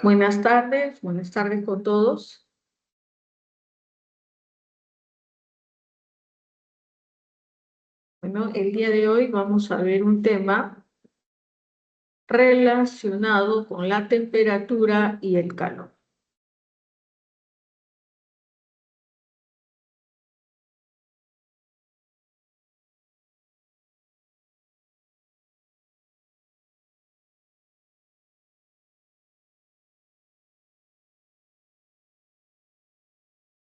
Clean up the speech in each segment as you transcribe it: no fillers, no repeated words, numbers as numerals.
Buenas tardes con todos. Bueno, el día de hoy vamos a ver un tema relacionado con la temperatura y el calor.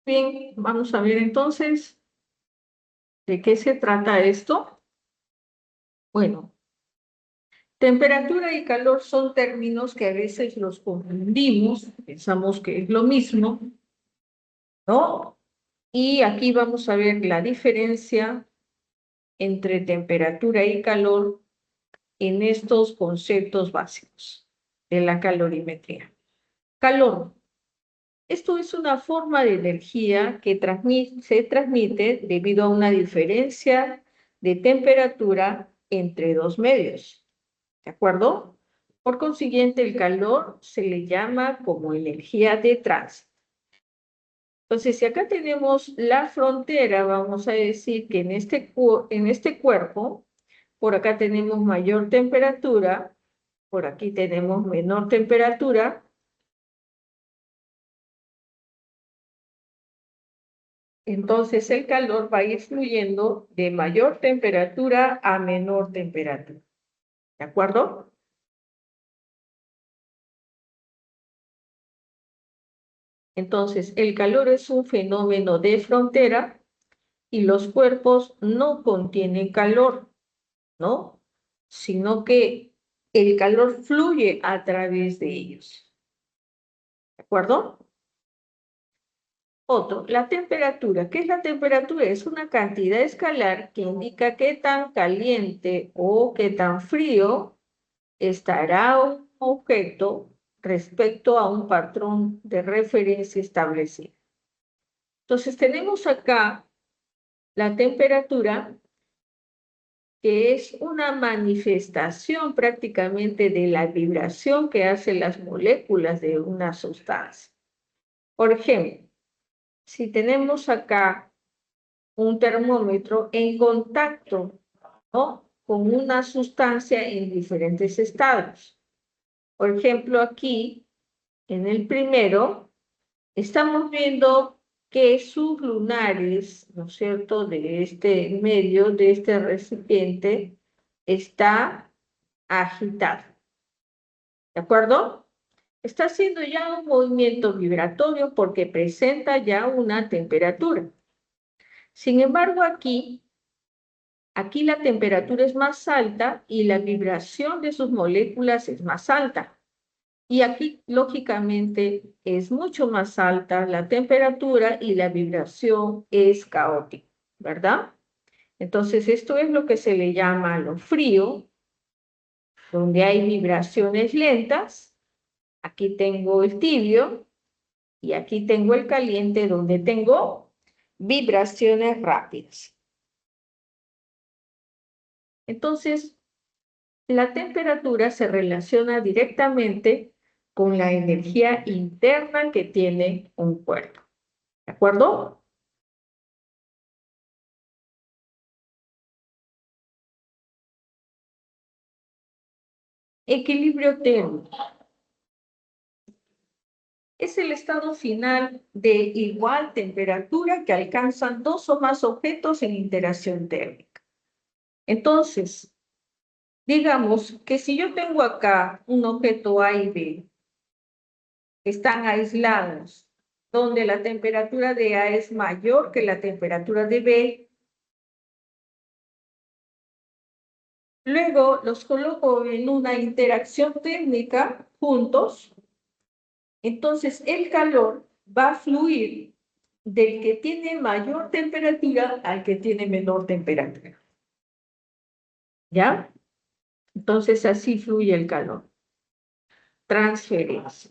Bien, vamos a ver entonces de qué se trata esto. Bueno, temperatura y calor son términos que a veces los confundimos, pensamos que es lo mismo, ¿no? Y aquí vamos a ver la diferencia entre temperatura y calor en estos conceptos básicos de la calorimetría. Calor. Esto es una forma de energía que se transmite debido a una diferencia de temperatura entre dos medios. ¿De acuerdo? Por consiguiente, el calor se le llama como energía de tránsito. Entonces, si acá tenemos la frontera, vamos a decir que en este cuerpo, por acá tenemos mayor temperatura, por aquí tenemos menor temperatura. Entonces el calor va a ir fluyendo de mayor temperatura a menor temperatura. ¿De acuerdo? Entonces el calor es un fenómeno de frontera y los cuerpos no contienen calor, ¿no? Sino que el calor fluye a través de ellos. ¿De acuerdo? Otro, la temperatura. ¿Qué es la temperatura? Es una cantidad escalar que indica qué tan caliente o qué tan frío estará un objeto respecto a un patrón de referencia establecido. Entonces tenemos acá la temperatura, que es una manifestación prácticamente de la vibración que hacen las moléculas de una sustancia. Por ejemplo, si tenemos acá un termómetro en contacto, ¿no?, con una sustancia en diferentes estados. Por ejemplo, aquí, en el primero, estamos viendo que sus lunares, ¿no es cierto?, de este medio, de este recipiente, está agitado. ¿De acuerdo? Está haciendo ya un movimiento vibratorio porque presenta ya una temperatura. Sin embargo, aquí la temperatura es más alta y la vibración de sus moléculas es más alta. Y aquí, lógicamente, es mucho más alta la temperatura y la vibración es caótica, ¿verdad? Entonces, esto es lo que se le llama lo frío, donde hay vibraciones lentas. Aquí tengo el tibio y aquí tengo el caliente, donde tengo vibraciones rápidas. Entonces, la temperatura se relaciona directamente con la energía interna que tiene un cuerpo. ¿De acuerdo? Equilibrio térmico. Es el estado final de igual temperatura que alcanzan dos o más objetos en interacción térmica. Entonces, digamos que si yo tengo acá un objeto A y B, que están aislados, donde la temperatura de A es mayor que la temperatura de B, luego los coloco en una interacción térmica juntos, entonces el calor va a fluir del que tiene mayor temperatura al que tiene menor temperatura. ¿Ya? Entonces así fluye el calor. Transferencia.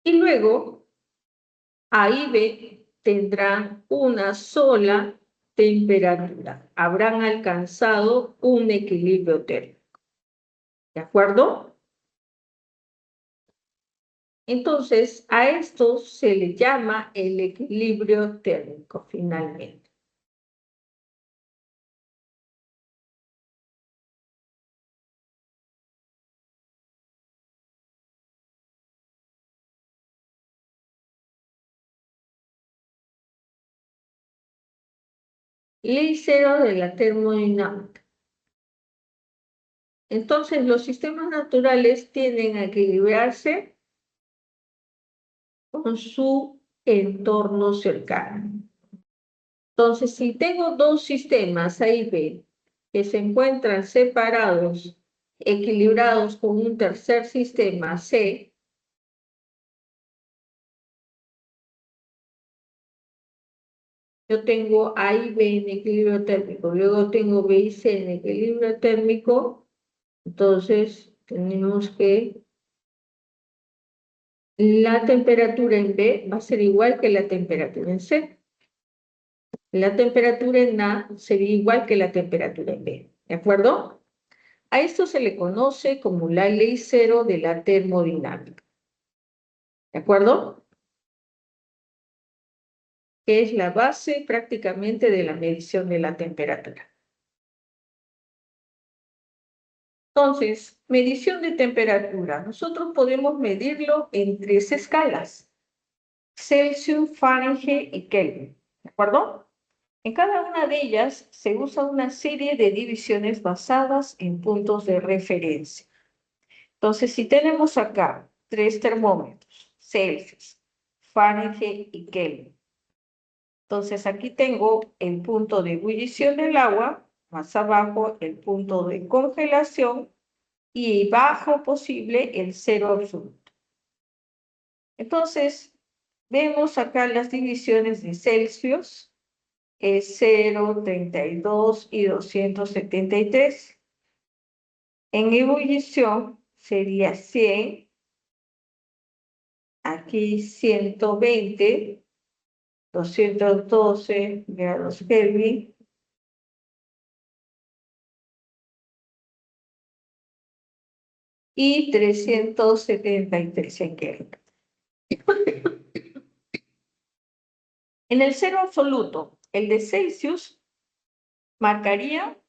Y luego, A y B tendrán una sola temperatura. Habrán alcanzado un equilibrio térmico. ¿De acuerdo? Entonces, a esto se le llama el equilibrio térmico, finalmente. Ley cero de la termodinámica. Entonces, los sistemas naturales tienden a equilibrarse con su entorno cercano. Entonces, si tengo dos sistemas A y B que se encuentran separados, equilibrados con un tercer sistema C, yo tengo A y B en equilibrio térmico, luego tengo B y C en equilibrio térmico, entonces tenemos que la temperatura en B va a ser igual que la temperatura en C. La temperatura en A sería igual que la temperatura en B, ¿de acuerdo? A esto se le conoce como la ley cero de la termodinámica, ¿de acuerdo? Que es la base prácticamente de la medición de la temperatura. Entonces, medición de temperatura. Nosotros podemos medirlo en tres escalas: Celsius, Fahrenheit y Kelvin, ¿de acuerdo? En cada una de ellas se usa una serie de divisiones basadas en puntos de referencia. Entonces, si tenemos acá tres termómetros, Celsius, Fahrenheit y Kelvin, entonces aquí tengo el punto de ebullición del agua, más abajo el punto de congelación y bajo posible el cero absoluto. Entonces, vemos acá las divisiones de Celsius, 0, 32 y 273. En ebullición sería 100, aquí 120, 212 grados Kelvin y 373 en Kelvin. En el cero absoluto, el de Celsius marcaría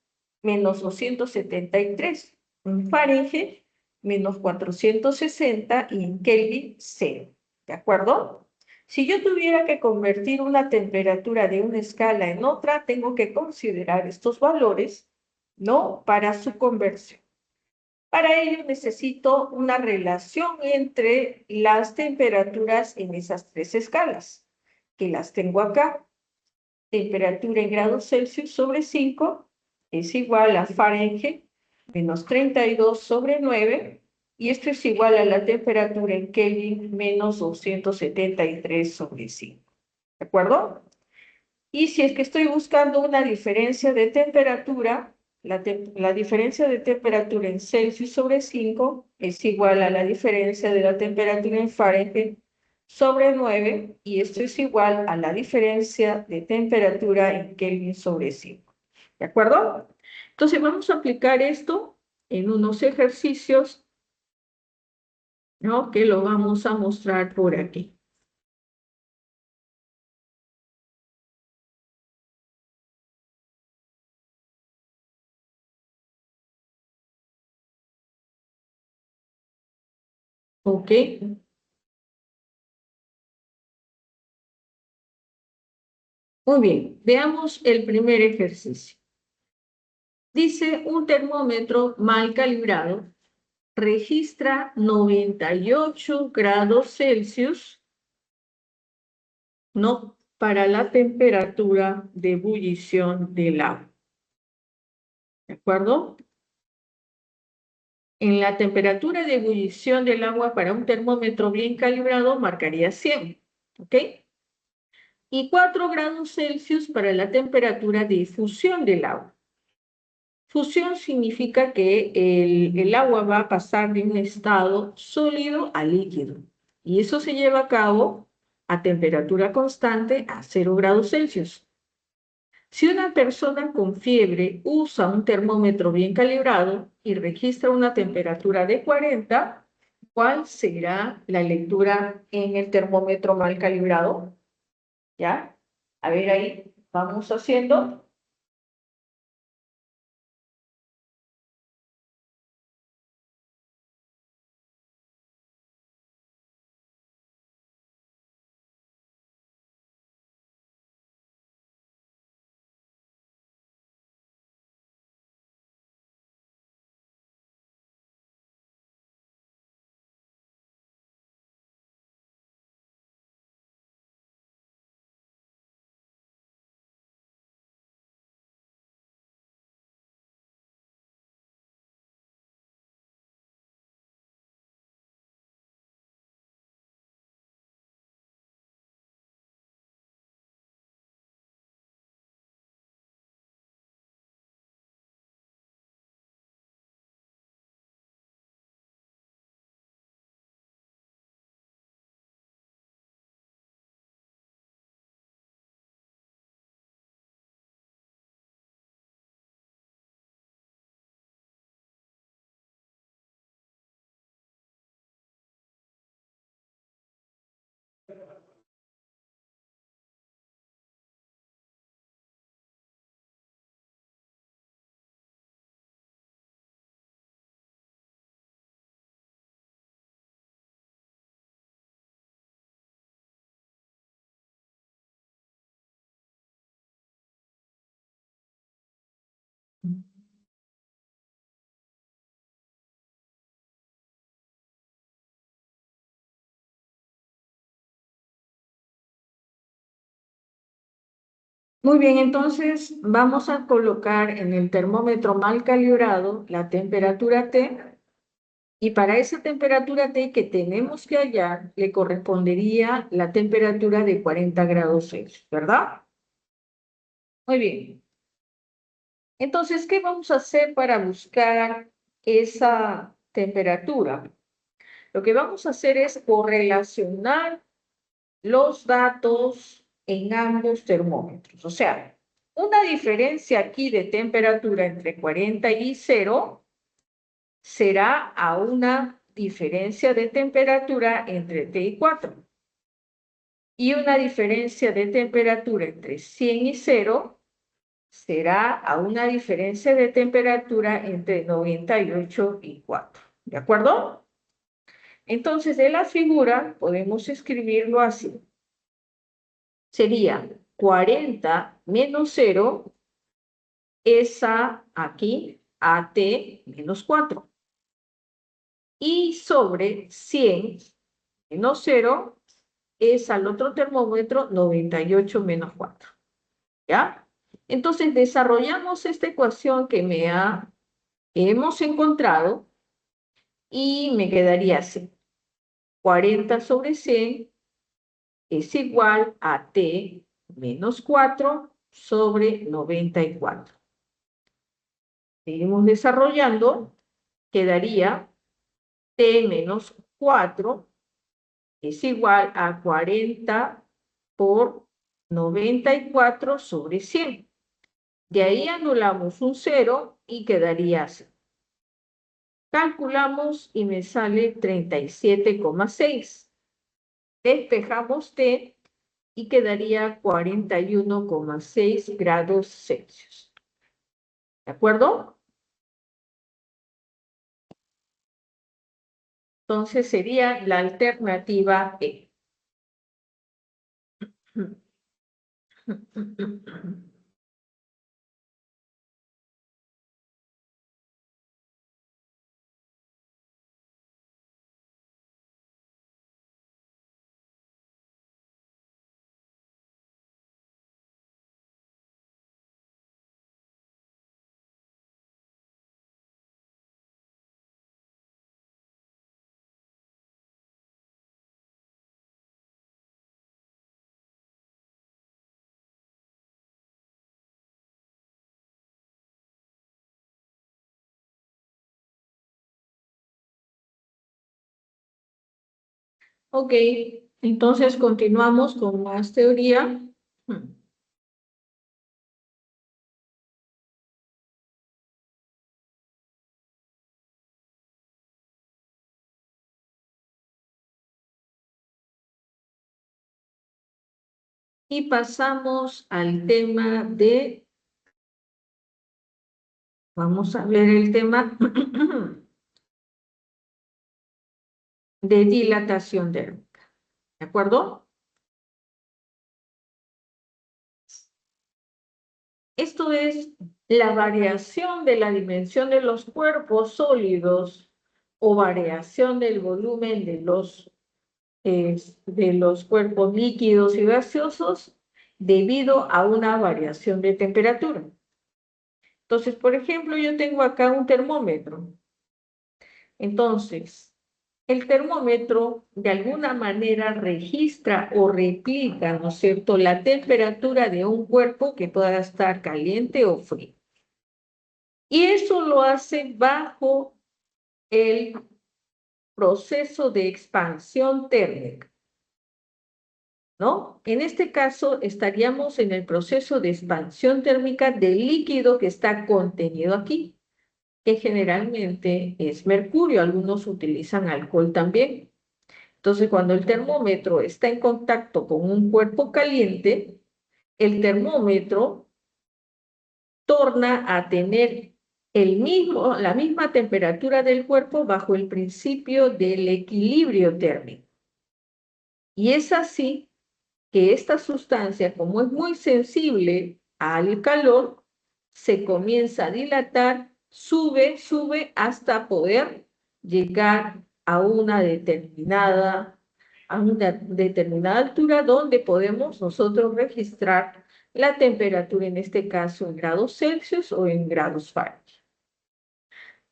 menos 273, en Fahrenheit menos 460 y en Kelvin 0, ¿de acuerdo? Si yo tuviera que convertir una temperatura de una escala en otra, tengo que considerar estos valores, ¿no? Para su conversión. Para ello necesito una relación entre las temperaturas en esas tres escalas, que las tengo acá. Temperatura en grados Celsius sobre 5 es igual a Fahrenheit menos 32 sobre 9, y esto es igual a la temperatura en Kelvin menos 273 sobre 5. ¿De acuerdo? Y si es que estoy buscando una diferencia de temperatura, la diferencia de temperatura en Celsius sobre 5 es igual a la diferencia de la temperatura en Fahrenheit sobre 9, y esto es igual a la diferencia de temperatura en Kelvin sobre 5. ¿De acuerdo? Entonces vamos a aplicar esto en unos ejercicios, ¿no? Que lo vamos a mostrar por aquí. ¿Ok? Muy bien, veamos el primer ejercicio. Dice, un termómetro mal calibrado registra 98 grados Celsius, ¿no? Para la temperatura de ebullición del agua. ¿De acuerdo? En la temperatura de ebullición del agua para un termómetro bien calibrado marcaría 100, ¿ok? Y 4 grados Celsius para la temperatura de efusión del agua. Fusión significa que el agua va a pasar de un estado sólido a líquido, y eso se lleva a cabo a temperatura constante a 0 grados Celsius. Si una persona con fiebre usa un termómetro bien calibrado y registra una temperatura de 40, ¿cuál será la lectura en el termómetro mal calibrado? ¿Ya? A ver ahí, vamos haciendo. Muy bien, entonces vamos a colocar en el termómetro mal calibrado la temperatura T y para esa temperatura T que tenemos que hallar le correspondería la temperatura de 40 grados Celsius, ¿verdad? Muy bien. Entonces, ¿qué vamos a hacer para buscar esa temperatura? Lo que vamos a hacer es correlacionar los datos en ambos termómetros. O sea, una diferencia aquí de temperatura entre 40 y 0 será a una diferencia de temperatura entre T y 4. Y una diferencia de temperatura entre 100 y 0 será a una diferencia de temperatura entre 98 y 4. ¿De acuerdo? Entonces, de la figura podemos escribirlo así. Sería 40 menos 0 es a aquí, a t menos 4. Y sobre 100 menos 0 es al otro termómetro 98 menos 4. ¿Ya? Entonces desarrollamos esta ecuación que hemos encontrado y me quedaría así. 40 sobre 100 es igual a t menos 4 sobre 94. Seguimos desarrollando, quedaría t menos 4 es igual a 40 por 94 sobre 100. De ahí anulamos un 0 y quedaría así. Calculamos y me sale 37,6. Despejamos t y quedaría 41,6 grados Celsius. ¿De acuerdo? Entonces sería la alternativa E. Ok, entonces continuamos con más teoría. Y pasamos al tema de, vamos a ver el tema de dilatación térmica, ¿de acuerdo? Esto es la variación de la dimensión de los cuerpos sólidos o variación del volumen de los cuerpos líquidos y gaseosos debido a una variación de temperatura. Entonces, por ejemplo, yo tengo acá un termómetro. Entonces, el termómetro de alguna manera registra o replica, ¿no es cierto?, la temperatura de un cuerpo que pueda estar caliente o frío. Y eso lo hace bajo el proceso de expansión térmica, ¿no? En este caso estaríamos en el proceso de expansión térmica del líquido que está contenido aquí, que generalmente es mercurio, algunos utilizan alcohol también. Entonces, cuando el termómetro está en contacto con un cuerpo caliente, el termómetro torna a tener la misma temperatura del cuerpo bajo el principio del equilibrio térmico. Y es así que esta sustancia, como es muy sensible al calor, se comienza a dilatar, sube hasta poder llegar a una determinada altura donde podemos nosotros registrar la temperatura, en este caso en grados Celsius o en grados Fahrenheit.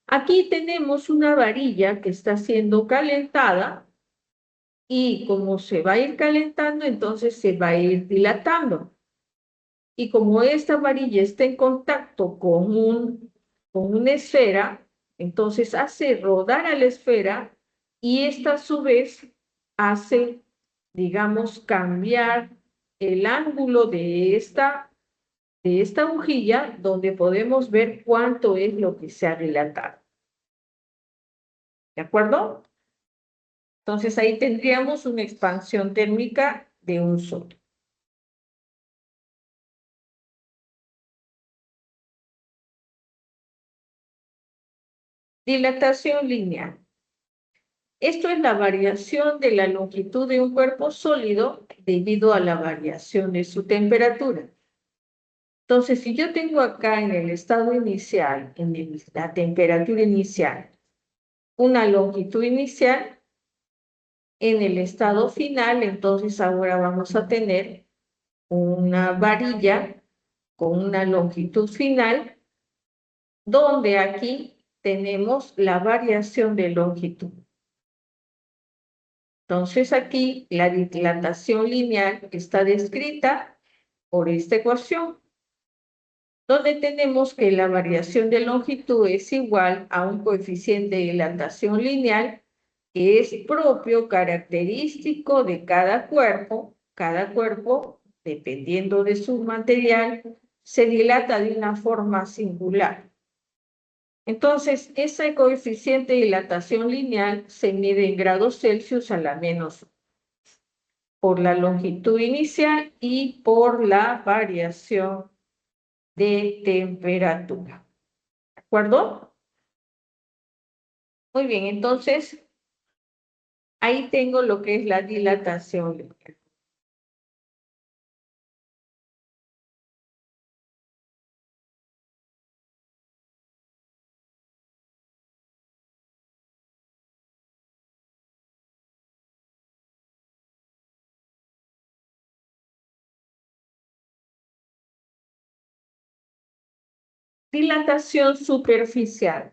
Aquí tenemos una varilla que está siendo calentada y como se va a ir calentando, entonces se va a ir dilatando. Y como esta varilla está en contacto con una esfera, entonces hace rodar a la esfera y esta a su vez hace, digamos, cambiar el ángulo de esta hojilla donde podemos ver cuánto es lo que se ha dilatado. ¿De acuerdo? Entonces ahí tendríamos una expansión térmica de un sólido. Dilatación lineal. Esto es la variación de la longitud de un cuerpo sólido debido a la variación de su temperatura. Entonces, si yo tengo acá en el estado inicial, la temperatura inicial, una longitud inicial, en el estado final, entonces ahora vamos a tener una varilla con una longitud final, donde aquí tenemos la variación de longitud. Entonces aquí la dilatación lineal está descrita por esta ecuación, donde tenemos que la variación de longitud es igual a un coeficiente de dilatación lineal que es propio, característico de cada cuerpo. Cada cuerpo, dependiendo de su material, se dilata de una forma singular. Entonces, ese coeficiente de dilatación lineal se mide en grados Celsius a la menos por la longitud inicial y por la variación de temperatura. ¿De acuerdo? Muy bien, entonces ahí tengo lo que es la dilatación lineal. Dilatación superficial.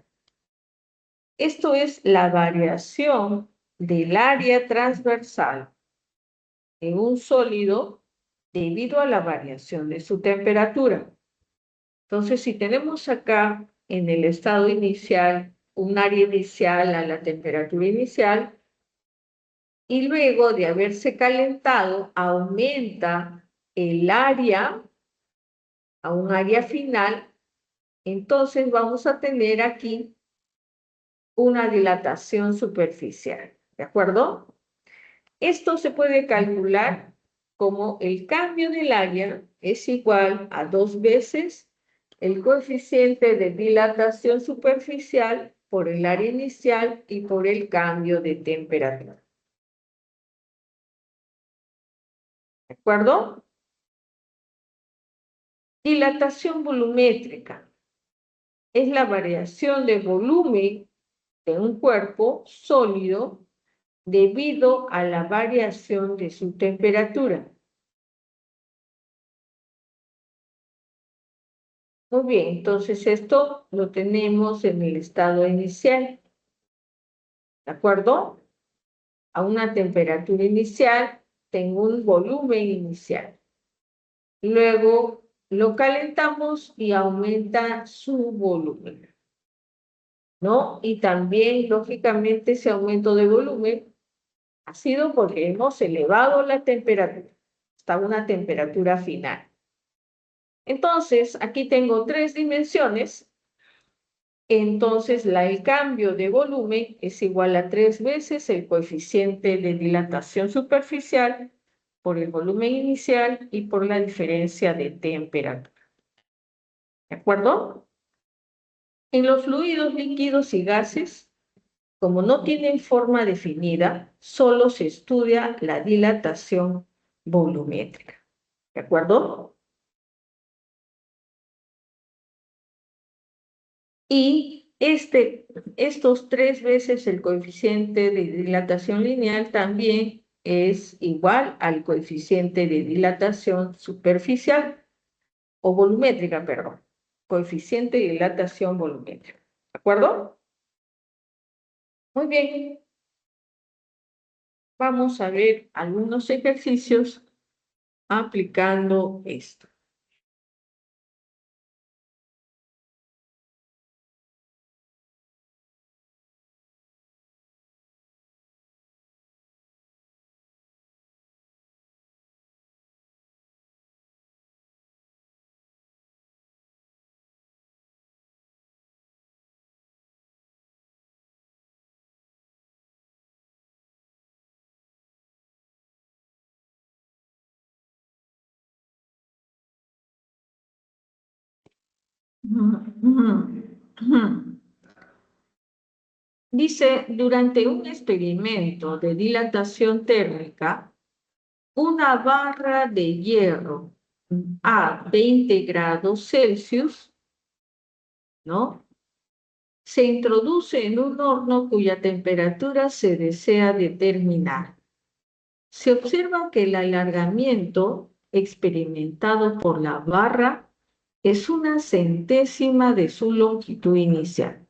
Esto es la variación del área transversal de un sólido debido a la variación de su temperatura. Entonces, si tenemos acá en el estado inicial un área inicial a la temperatura inicial y luego de haberse calentado aumenta el área a un área final, entonces vamos a tener aquí una dilatación superficial, ¿de acuerdo? Esto se puede calcular como el cambio del área es igual a 2 veces el coeficiente de dilatación superficial por el área inicial y por el cambio de temperatura. ¿De acuerdo? Dilatación volumétrica es la variación de volumen de un cuerpo sólido debido a la variación de su temperatura. Muy bien, entonces esto lo tenemos en el estado inicial, ¿de acuerdo? A una temperatura inicial tengo un volumen inicial. Luego lo calentamos y aumenta su volumen, ¿no? Y también, lógicamente, ese aumento de volumen ha sido porque hemos elevado la temperatura hasta una temperatura final. Entonces, aquí tengo 3 dimensiones. Entonces, el cambio de volumen es igual a 3 veces el coeficiente de dilatación superficial por el volumen inicial y por la diferencia de temperatura. ¿De acuerdo? En los fluidos líquidos y gases, como no tienen forma definida, solo se estudia la dilatación volumétrica. ¿De acuerdo? Y estos 3 veces el coeficiente de dilatación lineal también es igual al coeficiente de dilatación superficial o volumétrica, perdón. Coeficiente de dilatación volumétrica. ¿De acuerdo? Muy bien. Vamos a ver algunos ejercicios aplicando esto. Dice, durante un experimento de dilatación térmica, una barra de hierro a 20 grados Celsius, ¿no? Se introduce en un horno cuya temperatura se desea determinar. Se observa que el alargamiento experimentado por la barra es una centésima de su longitud inicial.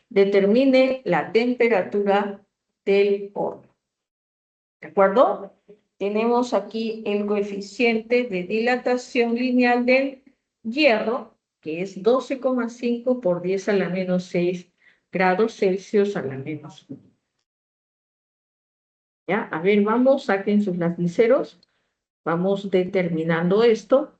Determine la temperatura del horno. ¿De acuerdo? Tenemos aquí el coeficiente de dilatación lineal del hierro, que es 12,5 por 10 a la menos 6 grados Celsius a la menos 1. ¿Ya? A ver, vamos, saquen sus lapiceros. Vamos determinando esto.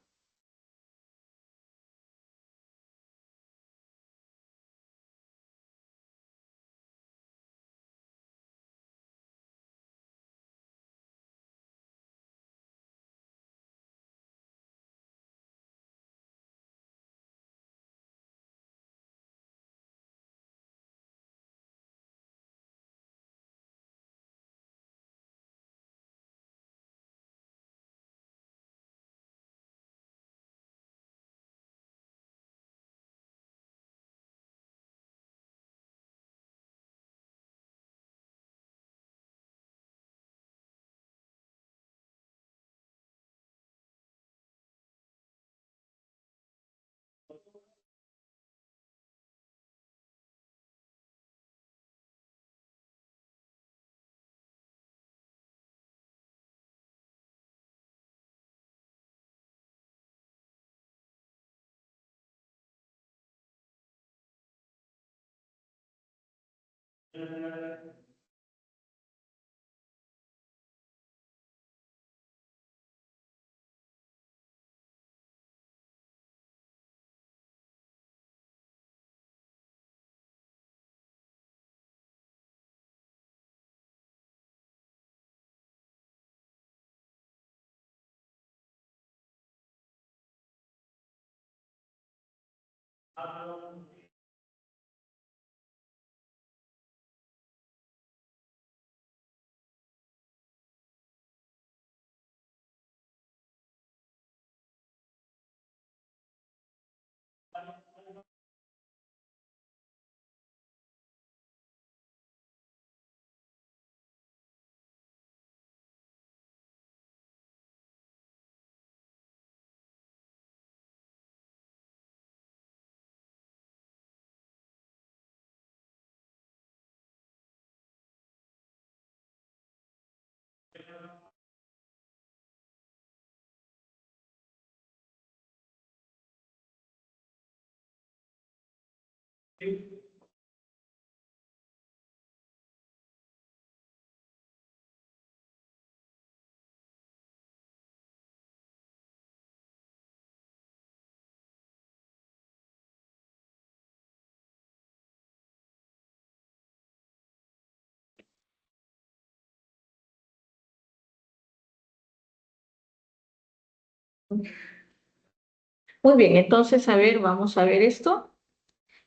Muy bien, entonces, a ver, vamos a ver esto.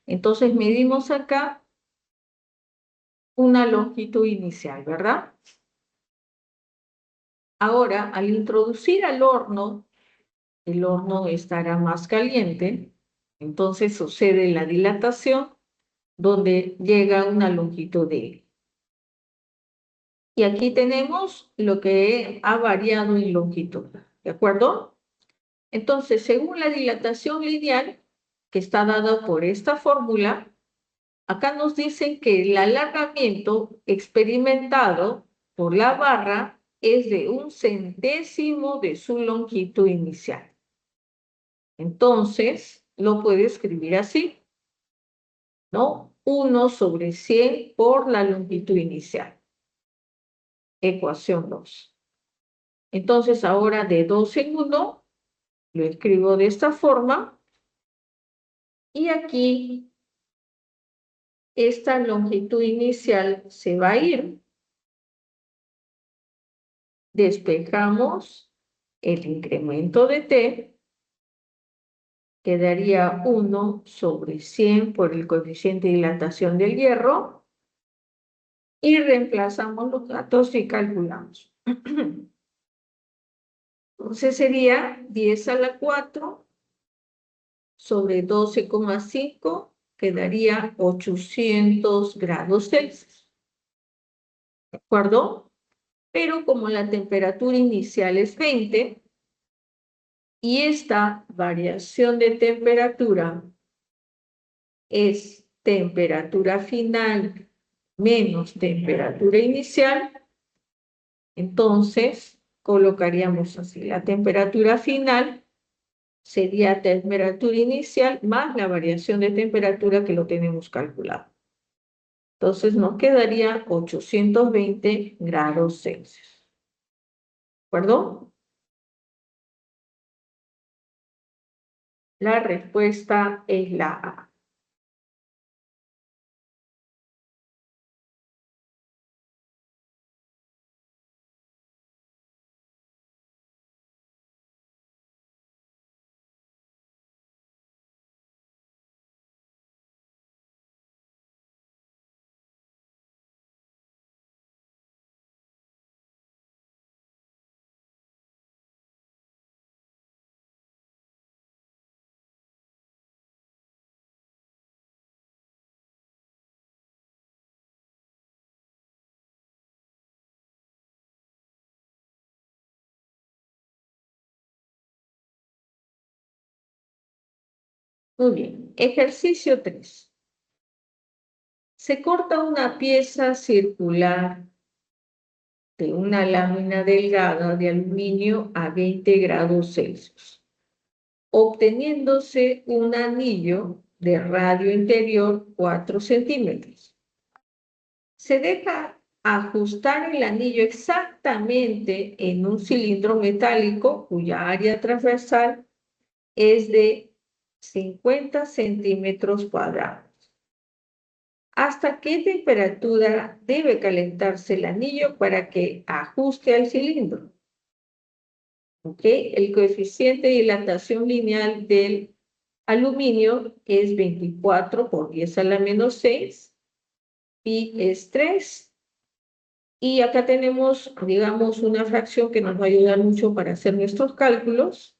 Entonces, medimos acá una longitud inicial, ¿verdad? Ahora, al introducir al horno, el horno estará más caliente, entonces sucede la dilatación, donde llega una longitud de L. Y aquí tenemos lo que ha variado en longitud, ¿de acuerdo? Entonces, según la dilatación lineal, que está dada por esta fórmula, acá nos dicen que el alargamiento experimentado por la barra es de 1/100 de su longitud inicial. Entonces, lo puede escribir así, ¿no? 1/100 por la longitud inicial. Ecuación 2. Entonces, ahora de 2 en 1, lo escribo de esta forma. Y aquí, esta longitud inicial se va a ir. Despejamos el incremento de t, quedaría 1/100 por el coeficiente de dilatación del hierro, y reemplazamos los datos y calculamos. Entonces sería 10 a la 4 sobre 12,5, quedaría 800 grados Celsius. ¿De acuerdo? Pero como la temperatura inicial es 20, y esta variación de temperatura es temperatura final menos temperatura inicial, entonces colocaríamos así: la temperatura final sería temperatura inicial más la variación de temperatura que lo tenemos calculado. Entonces nos quedaría 820 grados Celsius. ¿De acuerdo? La respuesta es la A. Muy bien. Ejercicio 3. Se corta una pieza circular de una lámina delgada de aluminio a 20 grados Celsius, obteniéndose un anillo de radio interior 4 centímetros. Se deja ajustar el anillo exactamente en un cilindro metálico cuya área transversal es de 50 centímetros cuadrados. ¿Hasta qué temperatura debe calentarse el anillo para que ajuste al cilindro? ¿Ok? El coeficiente de dilatación lineal del Aluminio es 24 por 10 a la menos 6, pi es 3. Y acá tenemos, digamos, una fracción que nos va a ayudar mucho para hacer nuestros cálculos.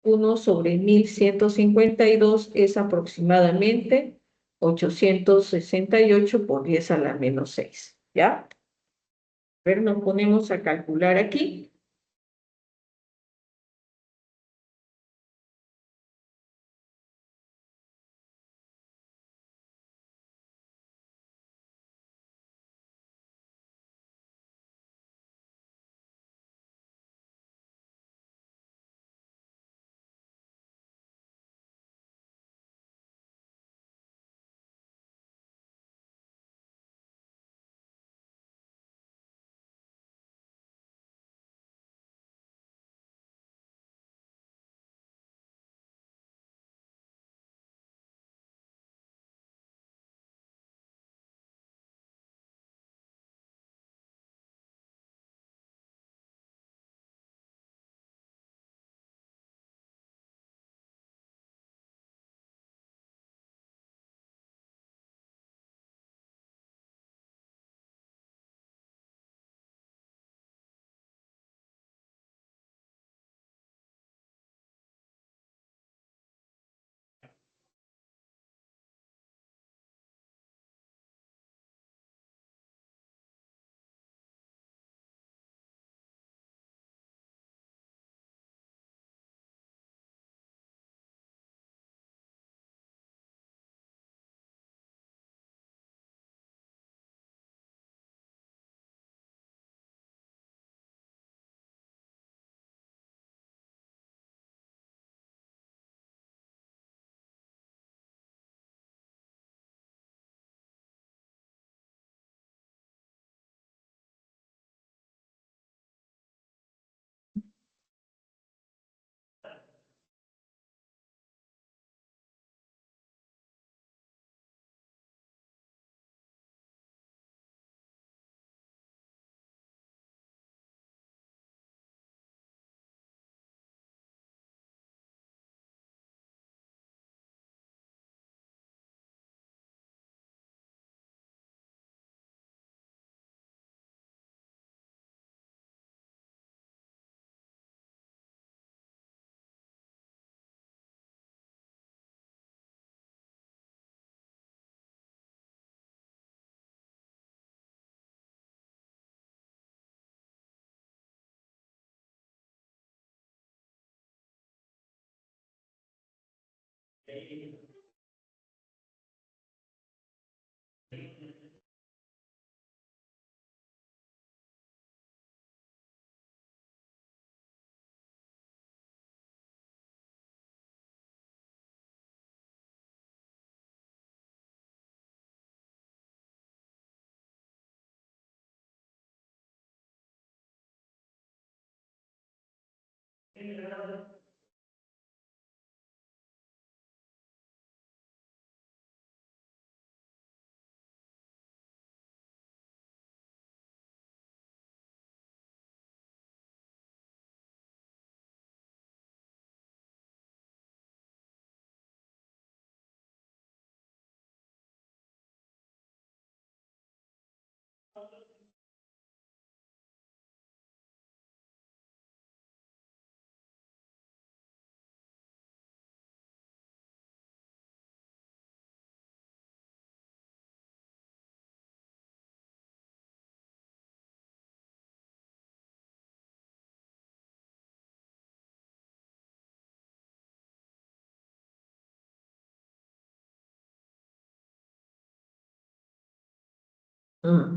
1/1152 es aproximadamente 868 por 10 a la menos 6. ¿Ya? A ver, nos ponemos a calcular aquí.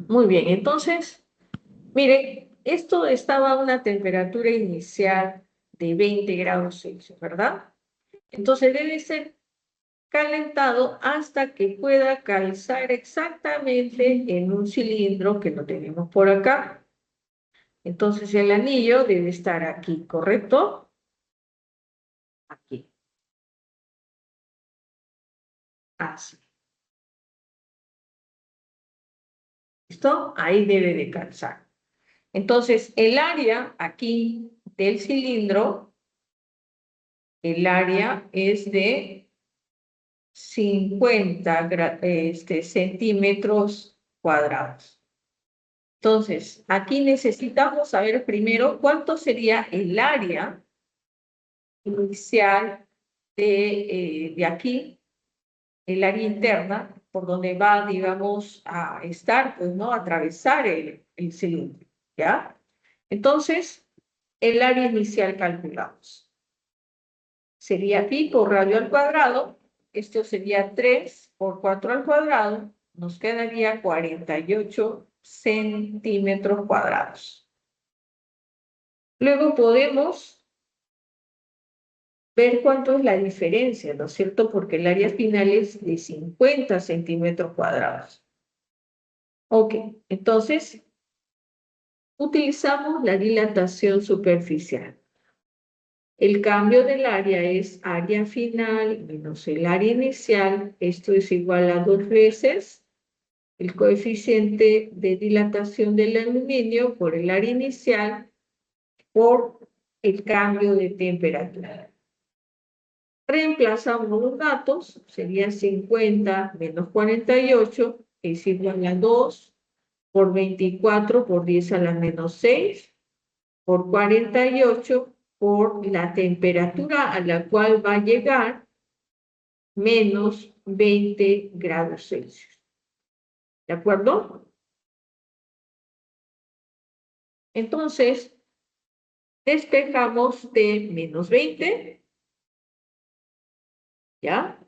Muy bien, entonces, miren, esto estaba a una temperatura inicial de 20 grados Celsius, ¿verdad? Entonces debe ser calentado hasta que pueda calzar exactamente en un cilindro que lo tenemos por acá. Entonces el anillo debe estar aquí, ¿correcto? Aquí, así. ¿Listo? Ahí debe de calzar. Entonces el área aquí del cilindro, el área es de 50 centímetros cuadrados. Entonces, aquí necesitamos saber primero cuánto sería el área inicial de aquí, el área interna, por donde va, digamos, a estar, pues, ¿no? A atravesar el cilindro, ¿ya? Entonces, el área inicial calculamos. Sería pi por radio al cuadrado, esto sería 3 por 4 al cuadrado, nos quedaría 48 centímetros cuadrados. Luego podemos ver cuánto es la diferencia, ¿no es cierto? Porque el área final es de 50 centímetros cuadrados. Ok, entonces utilizamos la dilatación superficial. El cambio del área es área final menos el área inicial. Esto es igual a 2 veces el coeficiente de dilatación del aluminio por el área inicial por el cambio de temperatura. Reemplazamos los datos, sería 50 menos 48, es igual a 2 por 24 por 10 a la menos 6, por 48 por la temperatura a la cual va a llegar, menos 20 grados Celsius. ¿De acuerdo? Entonces, despejamos de menos 20, ¿ya?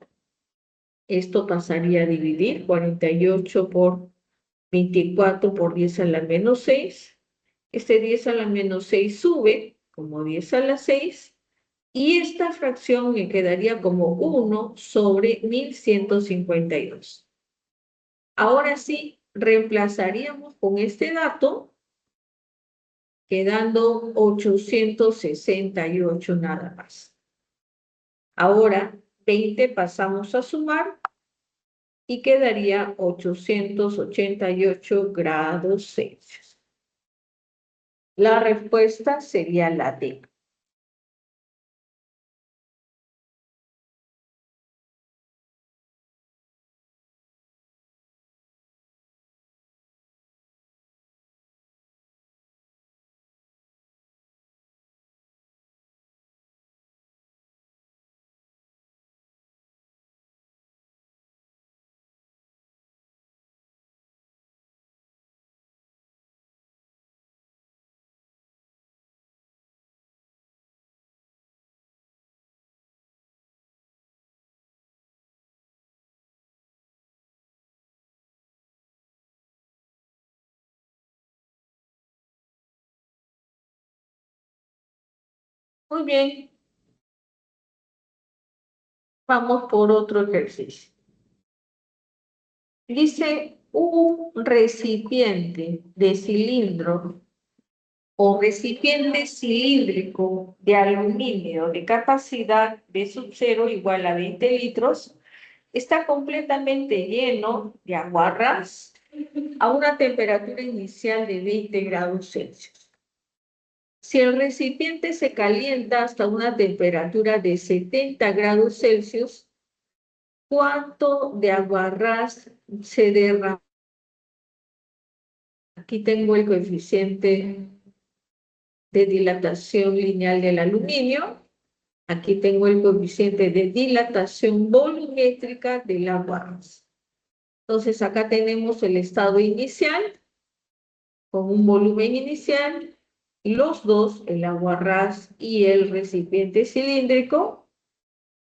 Esto pasaría a dividir 48 por 24 por 10 a la menos 6. Este 10 a la menos 6 sube como 10 a la 6 y esta fracción me quedaría como 1 sobre 1152. Ahora sí, reemplazaríamos con este dato, quedando 868 nada más. Ahora 20 pasamos a sumar y quedaría 888 grados Celsius. La respuesta sería la D. Muy bien, vamos por otro ejercicio. Dice un recipiente de cilindro o recipiente cilíndrico de aluminio de capacidad B sub 0 igual a 20 litros está completamente lleno de agua ras a una temperatura inicial de 20 grados Celsius. Si el recipiente se calienta hasta una temperatura de 70 grados Celsius, ¿cuánto de agua ras se derrama? Aquí tengo el coeficiente de dilatación lineal del aluminio. Aquí tengo el coeficiente de dilatación volumétrica del agua ras. Entonces acá tenemos el estado inicial con un volumen inicial, los dos, el agua ras y el recipiente cilíndrico,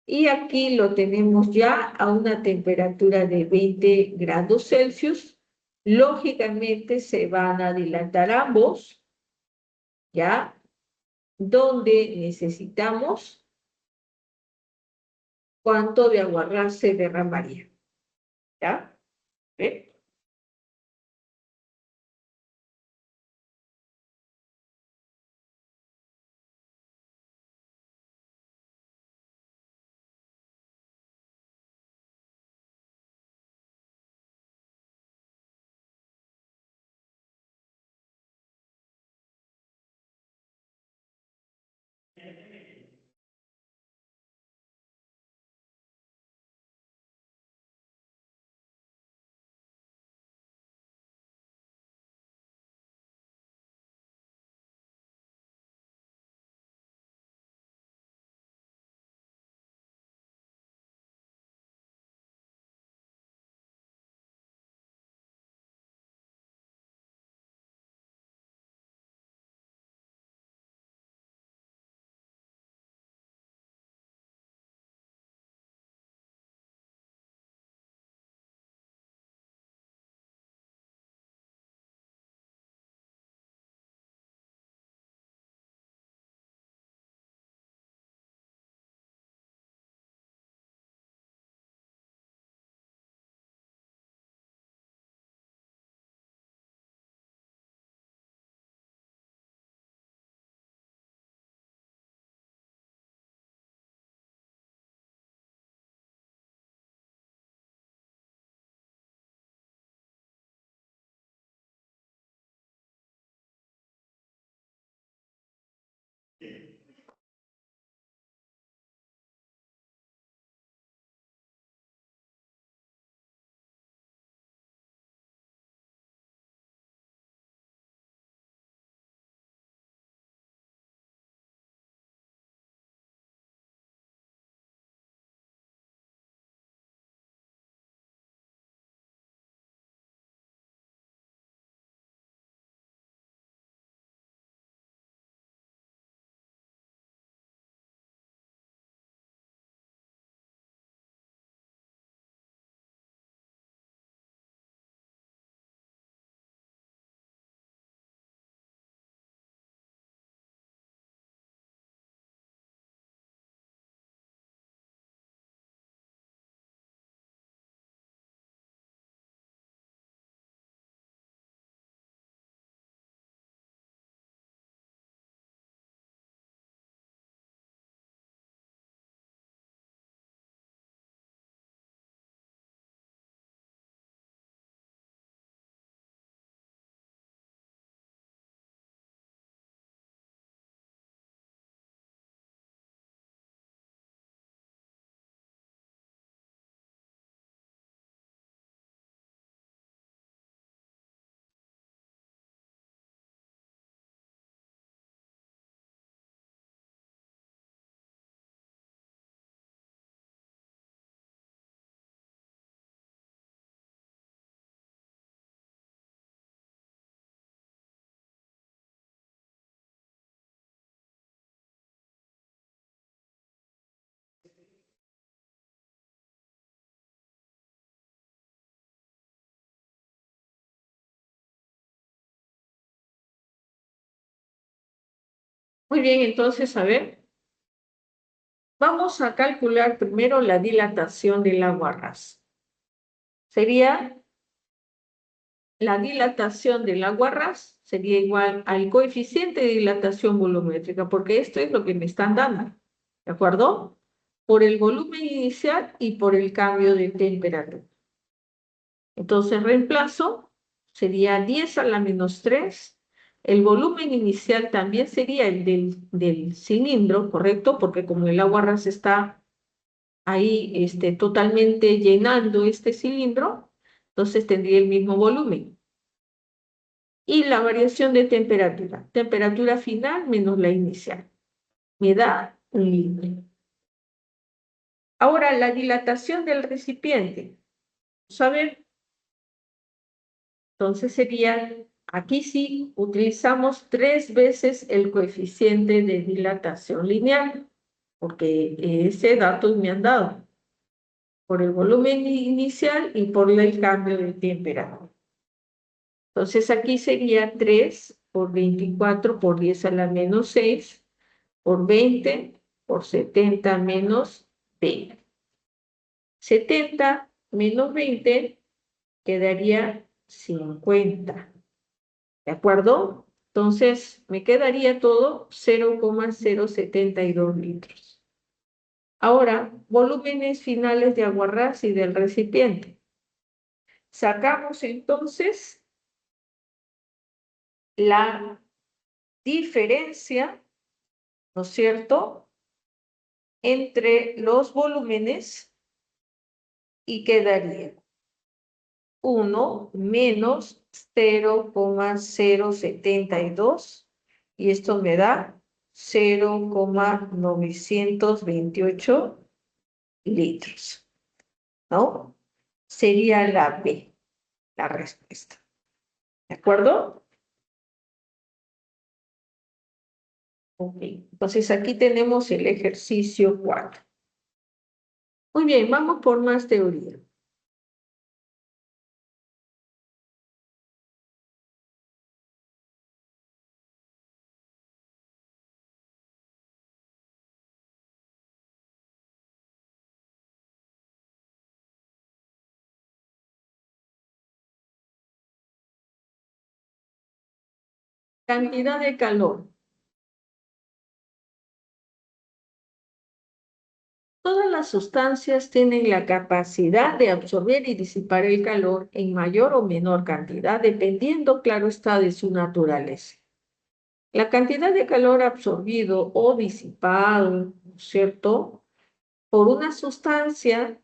y aquí lo tenemos ya a una temperatura de 20 grados Celsius. Lógicamente se van a dilatar ambos, ¿ya? Donde necesitamos cuánto de agua ras se derramaría, ¿ya? ¿Ve? Muy bien, entonces, a ver, vamos a calcular primero la dilatación del agua a ras. Sería la dilatación del agua a ras, sería igual al coeficiente de dilatación volumétrica, porque esto es lo que me están dando, ¿de acuerdo? Por el volumen inicial y por el cambio de temperatura. Entonces reemplazo, sería 10 a la menos 3. El volumen inicial también sería el del cilindro, ¿correcto? Porque como el agua ras está ahí totalmente llenando este cilindro, entonces tendría el mismo volumen. Y la variación de temperatura final menos la inicial, me da 1 litro. Ahora, la dilatación del recipiente. Vamos a ver, entonces sería, aquí sí utilizamos 3 veces el coeficiente de dilatación lineal, porque ese dato me han dado por el volumen inicial y por el cambio de temperatura. Entonces aquí sería 3 por 24 por 10 a la menos 6 por 20 por 70 menos 20. 70 menos 20 quedaría 50. ¿De acuerdo? Entonces, me quedaría todo 0,072 litros. Ahora, volúmenes finales de agua ras y del recipiente. Sacamos entonces la diferencia, ¿no es cierto?, entre los volúmenes y quedaría 1 menos 0,072 y esto me da 0,928 litros, ¿no? Sería la B, la respuesta. ¿De acuerdo? Ok, entonces aquí tenemos el ejercicio 4. Muy bien, vamos por más teoría. Cantidad de calor. Todas las sustancias tienen la capacidad de absorber y disipar el calor en mayor o menor cantidad, dependiendo, claro está, de su naturaleza. La cantidad de calor absorbido o disipado, ¿no es cierto?, por una sustancia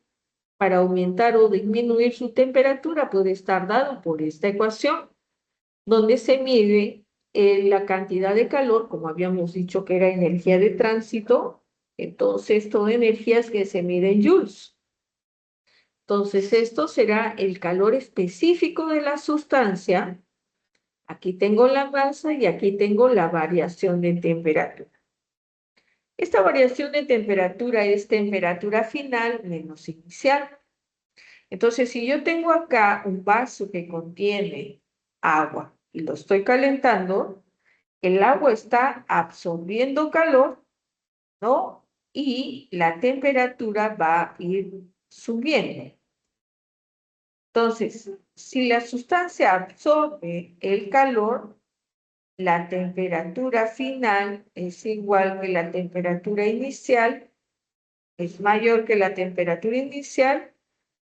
para aumentar o disminuir su temperatura puede estar dado por esta ecuación, donde se mide la cantidad de calor, como habíamos dicho que era energía de tránsito, entonces toda energía es que se mide en joules. Entonces esto será el calor específico de la sustancia. Aquí tengo la masa y aquí tengo la variación de temperatura. Esta variación de temperatura es temperatura final menos inicial. Entonces, si yo tengo acá un vaso que contiene agua y lo estoy calentando, el agua está absorbiendo calor, ¿no? Y la temperatura va a ir subiendo. Entonces, si la sustancia absorbe el calor, la temperatura final es igual que la temperatura inicial, es mayor que la temperatura inicial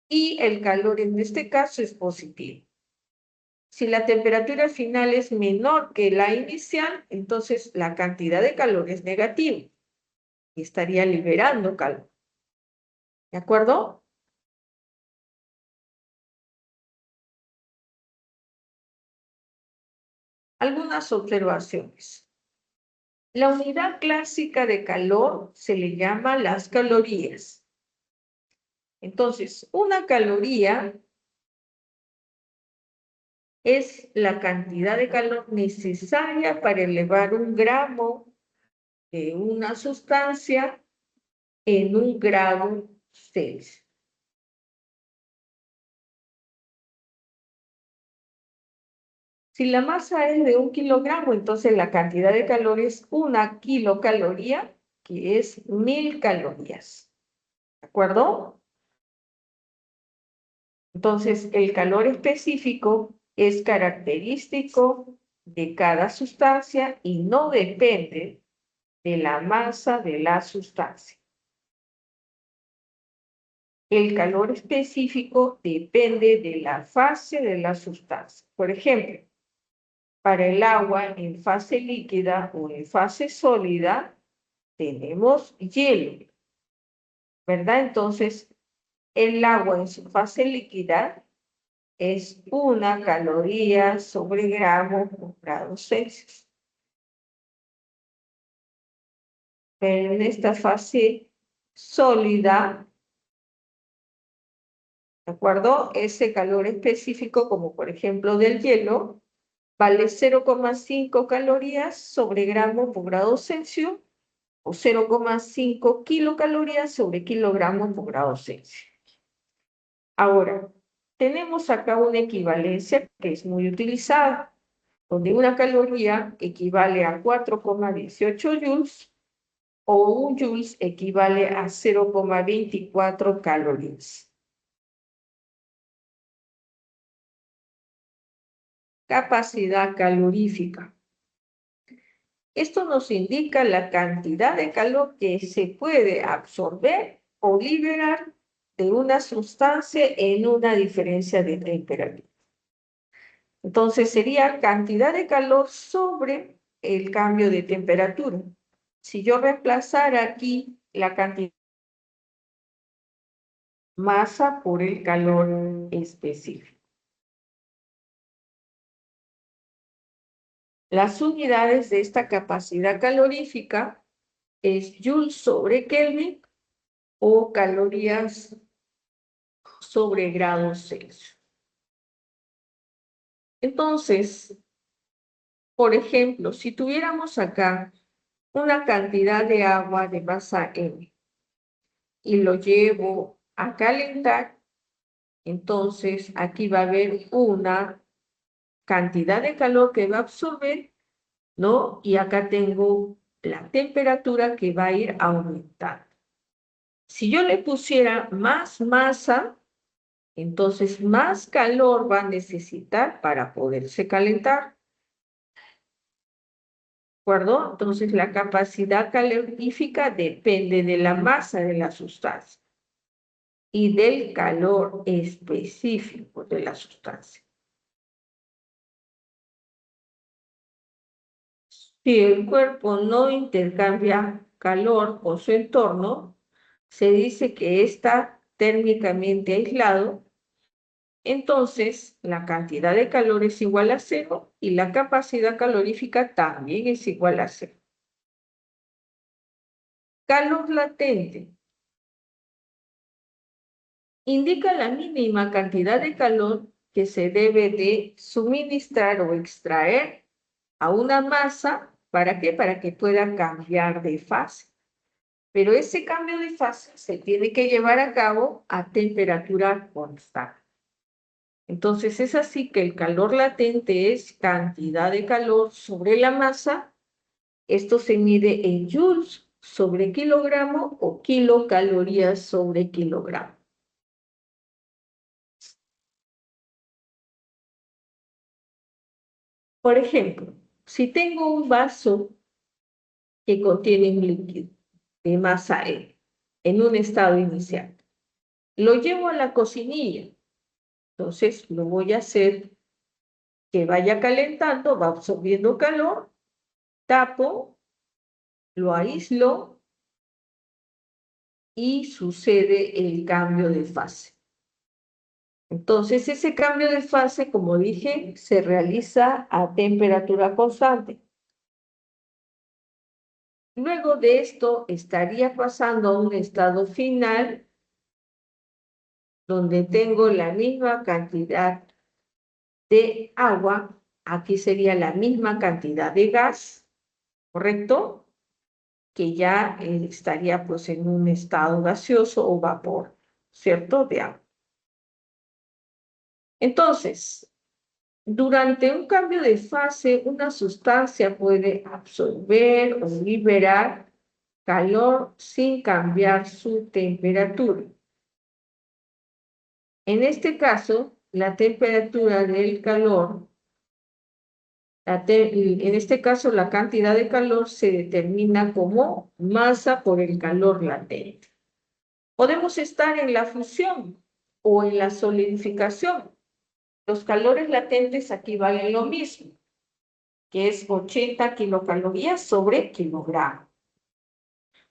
y el calor en este caso es positivo. Si la temperatura final es menor que la inicial, entonces la cantidad de calor es negativa y estaría liberando calor. ¿De acuerdo? Algunas observaciones. La unidad clásica de calor se le llama las calorías. Entonces, una caloría es la cantidad de calor necesaria para elevar un gramo de una sustancia en un grado Celsius. Si la masa es de 1 kilogramo, entonces la cantidad de calor es 1 kilocaloría, que es 1000 calorías. ¿De acuerdo? Entonces, el calor específico es característico de cada sustancia y no depende de la masa de la sustancia. El calor específico depende de la fase de la sustancia. Por ejemplo, para el agua en fase líquida o en fase sólida, tenemos hielo, ¿verdad? Entonces, el agua en su fase líquida es 1 caloría sobre gramo por grado Celsius. Pero en esta fase sólida, ¿de acuerdo? Ese calor específico, como por ejemplo del hielo, vale 0,5 calorías sobre gramo por grado Celsius o 0,5 kilocalorías sobre kilogramo por grado Celsius. Ahora, tenemos acá una equivalencia que es muy utilizada, donde una caloría equivale a 4,18 joules o un joules equivale a 0,24 calorías. Capacidad calorífica. Esto nos indica la cantidad de calor que se puede absorber o liberar de una sustancia en una diferencia de temperatura. Entonces sería cantidad de calor sobre el cambio de temperatura. Si yo reemplazara aquí la cantidad de masa por el calor específico. Las unidades de esta capacidad calorífica es Joule sobre Kelvin o calorías sobre grados Celsius. Entonces, por ejemplo, si tuviéramos acá una cantidad de agua de masa M y lo llevo a calentar, entonces aquí va a haber una cantidad de calor que va a absorber, ¿no? Y acá tengo la temperatura que va a ir aumentando. Si yo le pusiera más masa, entonces más calor va a necesitar para poderse calentar. ¿De acuerdo? Entonces la capacidad calorífica depende de la masa de la sustancia y del calor específico de la sustancia. Si el cuerpo no intercambia calor con su entorno, se dice que está térmicamente aislado. Entonces, la cantidad de calor es igual a cero y la capacidad calorífica también es igual a cero. Calor latente indica la mínima cantidad de calor que se debe de suministrar o extraer a una masa. ¿Para qué? Para que pueda cambiar de fase. Pero ese cambio de fase se tiene que llevar a cabo a temperatura constante. Entonces es así que el calor latente es cantidad de calor sobre la masa. Esto se mide en joules sobre kilogramo o kilocalorías sobre kilogramo. Por ejemplo, si tengo un vaso que contiene un líquido de masa E en un estado inicial, lo llevo a la cocinilla. Entonces lo voy a hacer que vaya calentando, va absorbiendo calor, tapo, lo aíslo y sucede el cambio de fase. Entonces ese cambio de fase, como dije, se realiza a temperatura constante. Luego de esto estaría pasando a un estado final donde tengo la misma cantidad de agua, aquí sería la misma cantidad de gas, ¿correcto? Que ya estaría pues en un estado gaseoso o vapor, ¿cierto? De agua. Entonces, durante un cambio de fase, una sustancia puede absorber o liberar calor sin cambiar su temperatura. En este caso, la temperatura del calor, en este caso la cantidad de calor se determina como masa por el calor latente. Podemos estar en la fusión o en la solidificación. Los calores latentes aquí valen lo mismo, que es 80 kilocalorías sobre kilogramo.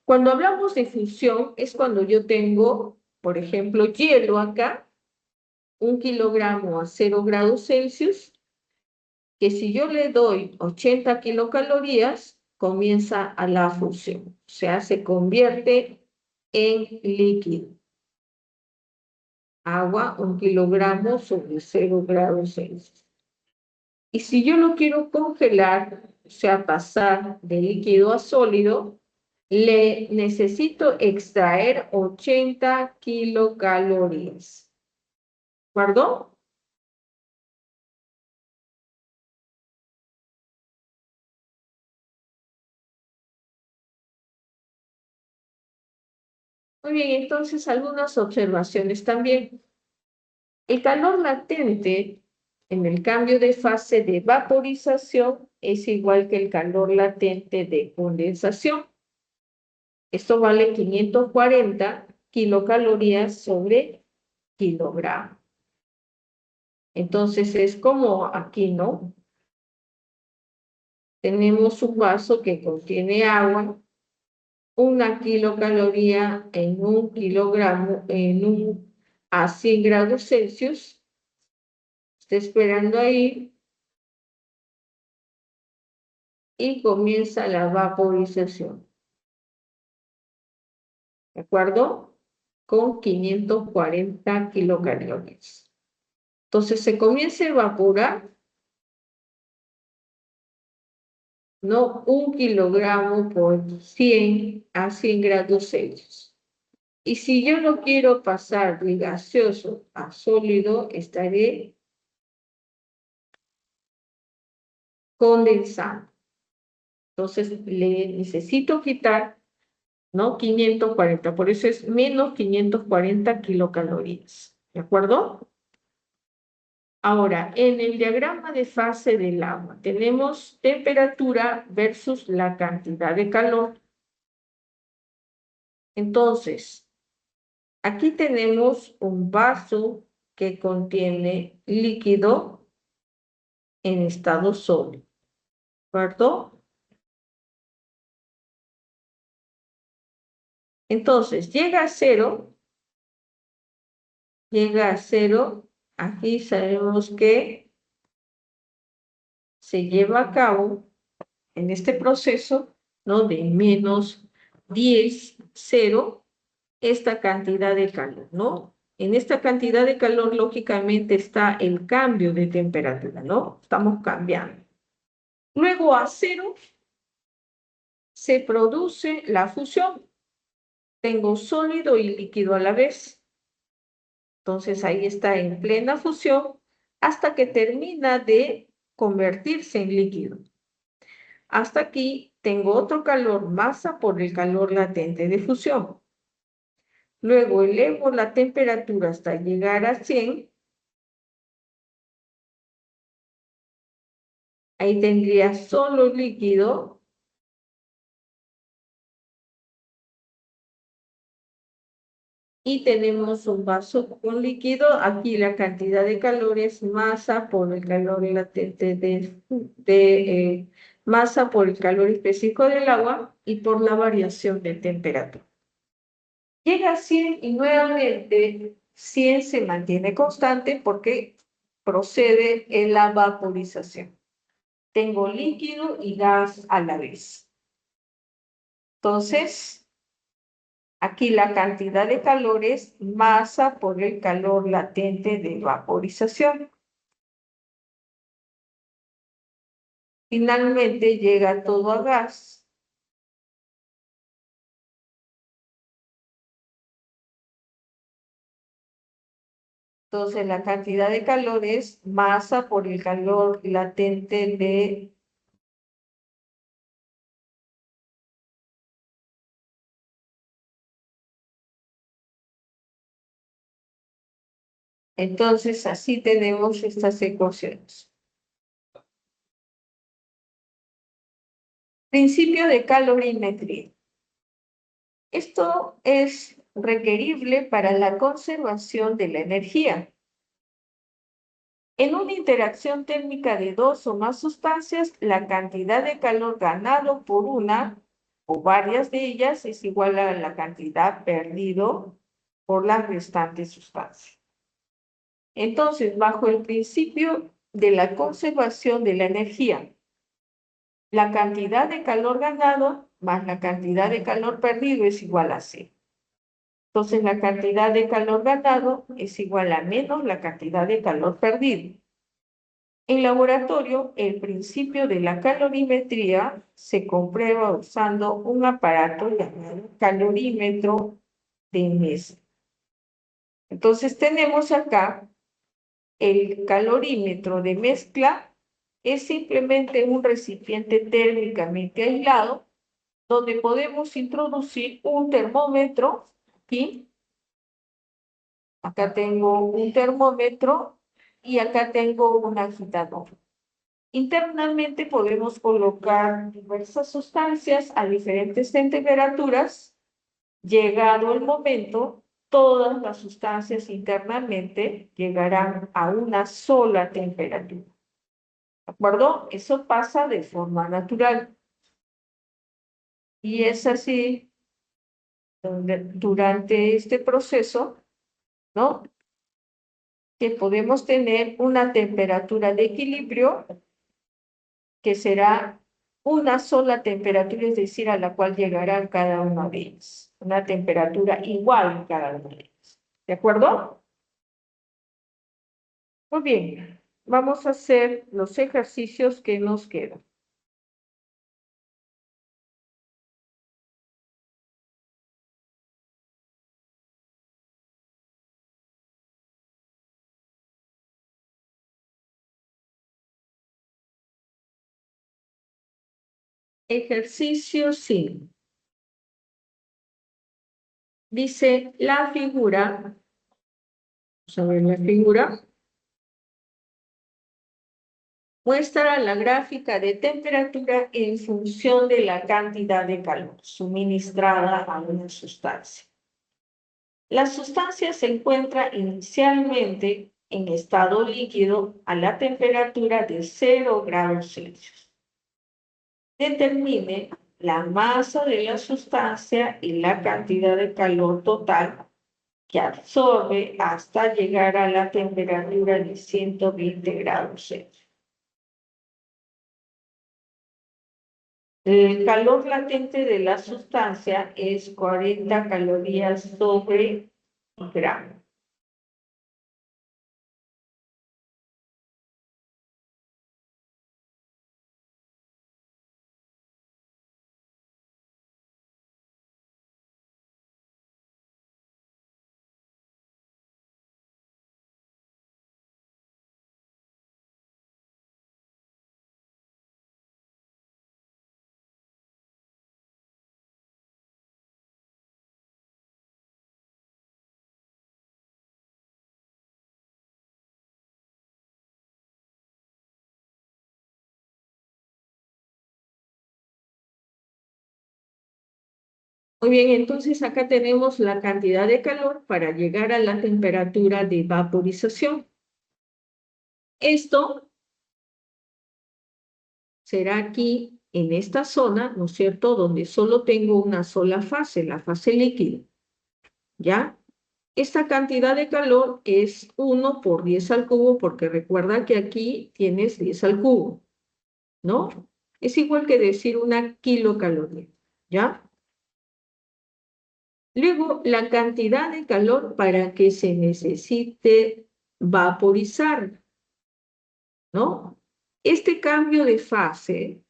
Cuando hablamos de fusión es cuando yo tengo, por ejemplo, hielo acá, 1 kilogramo a 0 grados Celsius, que si yo le doy 80 kilocalorías, comienza a la fusión, o sea, se convierte en líquido. Agua, 1 kilogramo sobre 0 grados Celsius. Y si yo lo quiero congelar, o sea, pasar de líquido a sólido, le necesito extraer 80 kilocalorías. ¿De acuerdo? Muy bien, entonces algunas observaciones también. El calor latente en el cambio de fase de vaporización es igual que el calor latente de condensación. Esto vale 540 kilocalorías sobre kilogramo. Entonces es como aquí, ¿no? Tenemos un vaso que contiene agua, 1 kilocaloría en 1 kilogramo, a 100 grados Celsius. Está esperando ahí y comienza la vaporización. ¿De acuerdo? Con 540 kilocalorías. Entonces se comienza a evaporar, ¿no? 1 kilogramo por 100 a 100 grados Celsius. Y si yo lo quiero pasar de gaseoso a sólido, estaré condensando. Entonces le necesito quitar, ¿no? 540, por eso es menos 540 kilocalorías. ¿De acuerdo? Ahora, en el diagrama de fase del agua, tenemos temperatura versus la cantidad de calor. Entonces, aquí tenemos un vaso que contiene líquido en estado sólido, ¿de acuerdo? Entonces, llega a cero, aquí sabemos que se lleva a cabo en este proceso, ¿no? De menos 10, 0, esta cantidad de calor, ¿no? En esta cantidad de calor, lógicamente, está el cambio de temperatura, ¿no? Estamos cambiando. Luego a 0 se produce la fusión. Tengo sólido y líquido a la vez. Entonces ahí está en plena fusión hasta que termina de convertirse en líquido. Hasta aquí tengo otro calor masa por el calor latente de fusión. Luego elevo la temperatura hasta llegar a 100. Ahí tendría solo líquido. Y tenemos un vaso con líquido. Aquí la cantidad de calor es masa por el calor latente de masa por el calor específico del agua y por la variación de temperatura. Llega a 100 y nuevamente 100 se mantiene constante porque procede en la vaporización. Tengo líquido y gas a la vez. Entonces, aquí la cantidad de calor es masa por el calor latente de vaporización. Finalmente llega todo a gas. Entonces la cantidad de calor es masa por el calor latente de Entonces, así tenemos estas ecuaciones. Principio de calorimetría. Esto es requerible para la conservación de la energía. En una interacción térmica de dos o más sustancias, la cantidad de calor ganado por una o varias de ellas es igual a la cantidad perdido por las restantes sustancias. Entonces, bajo el principio de la conservación de la energía, la cantidad de calor ganado más la cantidad de calor perdido es igual a cero. Entonces, la cantidad de calor ganado es igual a menos la cantidad de calor perdido. En laboratorio, el principio de la calorimetría se comprueba usando un aparato llamado calorímetro de mezcla. Entonces, tenemos acá el calorímetro de mezcla. Es simplemente un recipiente térmicamente aislado donde podemos introducir un termómetro aquí. Acá tengo un termómetro y acá tengo un agitador. Internamente podemos colocar diversas sustancias a diferentes temperaturas. Llegado el momento, todas las sustancias internamente llegarán a una sola temperatura. ¿De acuerdo? Eso pasa de forma natural. Y es así durante este proceso, ¿no? Que podemos tener una temperatura de equilibrio que será una sola temperatura, es decir, a la cual llegarán cada una de ellas. Una temperatura igual en cada una de ellas. ¿De acuerdo? Muy bien. Vamos a hacer los ejercicios que nos quedan. Ejercicio 5. Dice la figura, vamos a ver la figura, muestra la gráfica de temperatura en función de la cantidad de calor suministrada a una sustancia. La sustancia se encuentra inicialmente en estado líquido a la temperatura de 0 grados Celsius. Determine la masa de la sustancia y la cantidad de calor total que absorbe hasta llegar a la temperatura de 120 grados Celsius. El calor latente de la sustancia es 40 calorías sobre gramo. Muy bien, entonces acá tenemos la cantidad de calor para llegar a la temperatura de vaporización. Esto será aquí, en esta zona, ¿no es cierto?, donde solo tengo una sola fase, la fase líquida, ¿ya? Esta cantidad de calor es 1 por 10 al cubo, porque recuerda que aquí tienes 10 al cubo, ¿no? Es igual que decir una kilocaloría, ¿ya? Luego, la cantidad de calor para que se necesite vaporizar, ¿no? Este cambio de fase,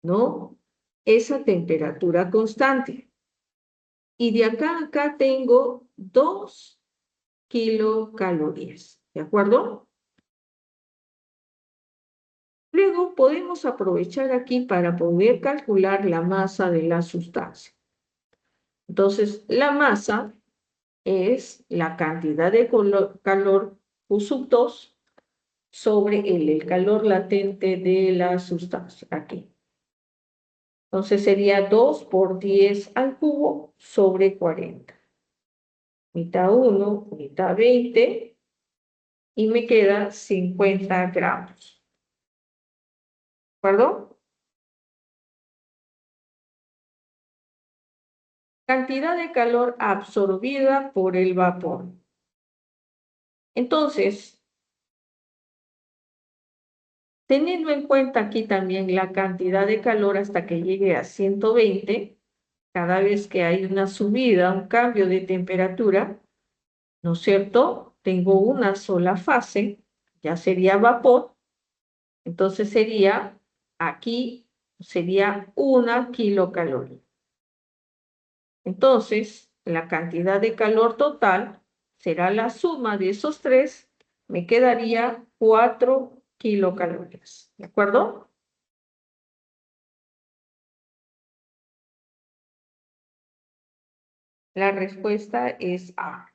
¿no? Es a temperatura constante. Y de acá a acá tengo 2 kilocalorías, ¿de acuerdo? Luego podemos aprovechar aquí para poder calcular la masa de la sustancia. Entonces, la masa es la cantidad de calor Q sub 2 sobre el calor latente de la sustancia, aquí. Entonces sería 2 por 10 al cubo sobre 40. Mitad 1, mitad 20, y me queda 50 gramos. ¿De acuerdo? Cantidad de calor absorbida por el vapor. Entonces, teniendo en cuenta aquí también la cantidad de calor hasta que llegue a 120, cada vez que hay una subida, un cambio de temperatura, ¿no es cierto?, tengo una sola fase, ya sería vapor, entonces sería, aquí sería 1 kilocaloría. Entonces, la cantidad de calor total será la suma de esos tres, me quedaría 4 kilocalorías, ¿de acuerdo? La respuesta es A.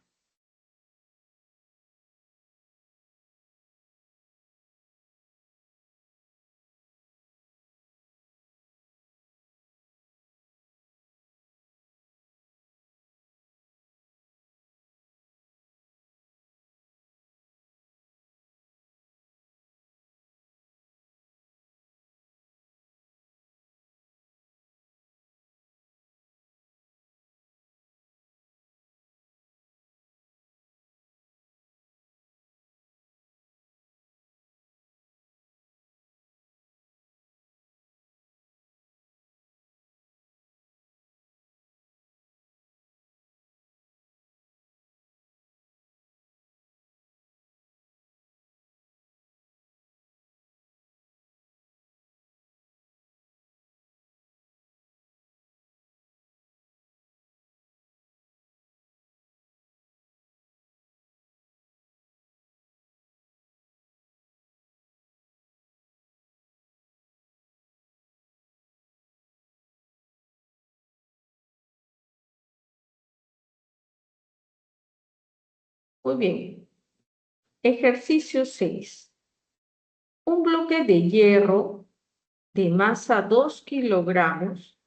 Muy bien. Ejercicio 6. Un bloque de hierro de masa 2 kilogramos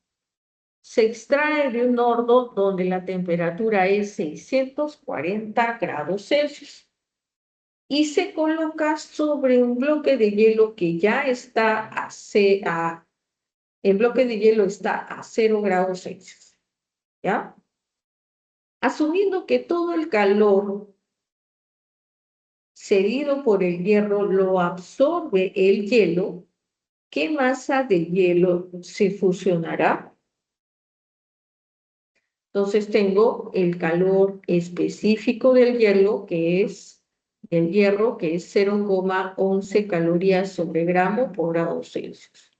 se extrae de un horno donde la temperatura es 640 grados Celsius y se coloca sobre un bloque de hielo que ya está el bloque de hielo está a 0 grados Celsius, ¿ya? Asumiendo que todo el calor cedido por el hierro lo absorbe el hielo, ¿qué masa de hielo se fusionará? Entonces tengo el calor específico del hierro, que es 0,11 calorías sobre gramo por grado Celsius.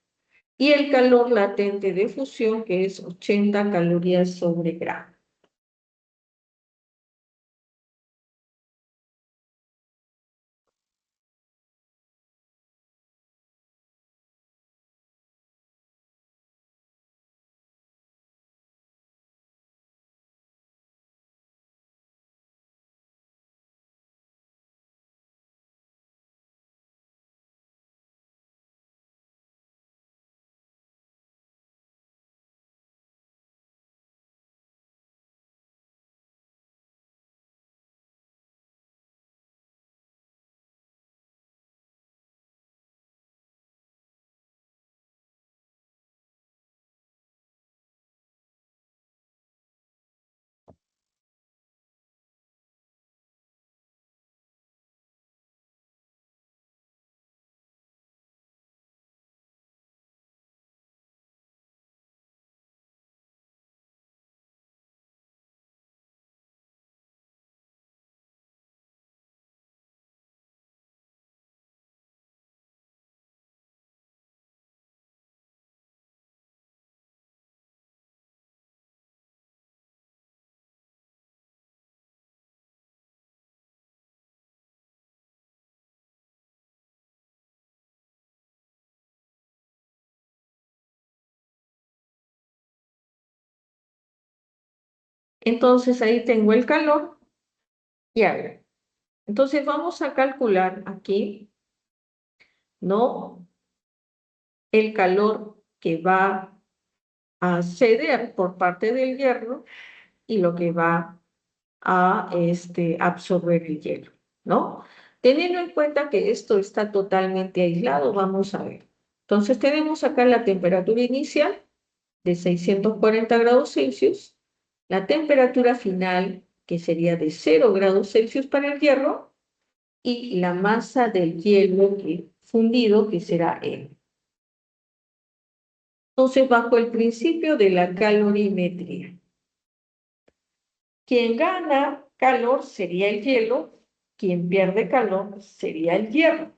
Y el calor latente de fusión, que es 80 calorías sobre gramo. Entonces ahí tengo el calor y aire. Entonces vamos a calcular aquí, ¿no? El calor que va a ceder por parte del hierro y lo que va a absorber el hielo, ¿no? Teniendo en cuenta que esto está totalmente aislado, vamos a ver. Entonces tenemos acá la temperatura inicial de 640 grados Celsius, la temperatura final, que sería de 0 grados Celsius para el hierro, y la masa del hielo fundido, que será N. Entonces, bajo el principio de la calorimetría, quien gana calor sería el hielo, quien pierde calor sería el hierro.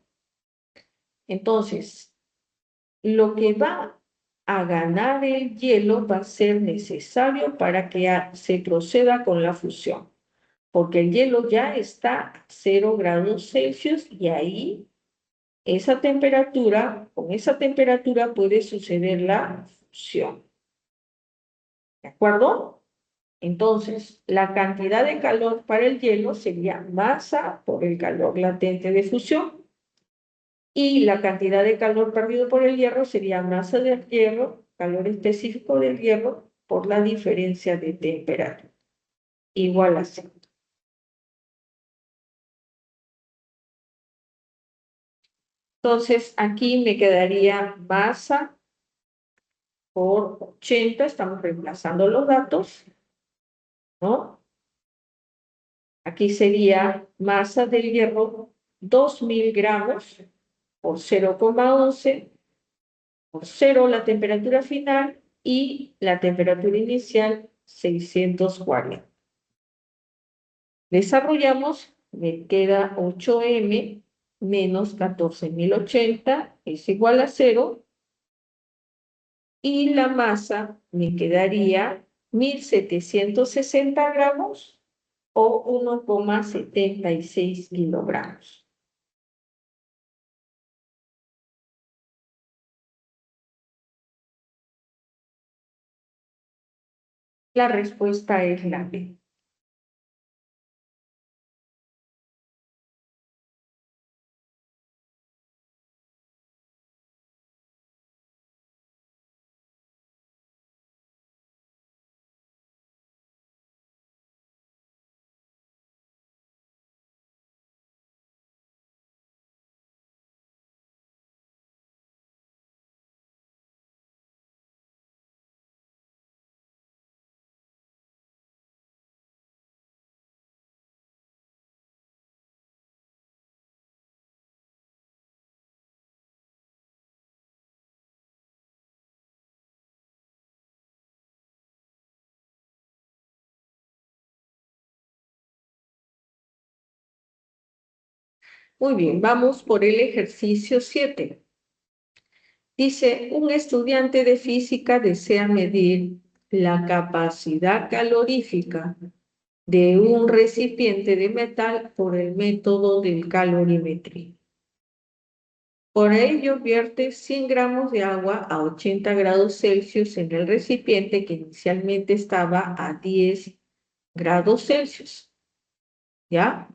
Entonces, lo que va a ganar el hielo va a ser necesario para que se proceda con la fusión, porque el hielo ya está a 0 grados Celsius y ahí con esa temperatura puede suceder la fusión. ¿De acuerdo? Entonces, la cantidad de calor para el hielo sería masa por el calor latente de fusión y la cantidad de calor perdido por el hierro sería masa del hierro, calor específico del hierro, por la diferencia de temperatura. Igual a 0. Entonces, aquí me quedaría masa por 80, estamos reemplazando los datos, ¿no? Aquí sería masa del hierro 2000 gramos por 0,11 por 0 la temperatura final y la temperatura inicial 640. Desarrollamos, me queda 8M menos 14.080 es igual a 0 y la masa me quedaría 1.760 gramos o 1,76 kilogramos. La respuesta es la B. Muy bien, vamos por el ejercicio 7. Dice, un estudiante de física desea medir la capacidad calorífica de un recipiente de metal por el método del calorimetría. Por ello, vierte 100 gramos de agua a 80 grados Celsius en el recipiente que inicialmente estaba a 10 grados Celsius. ¿Ya?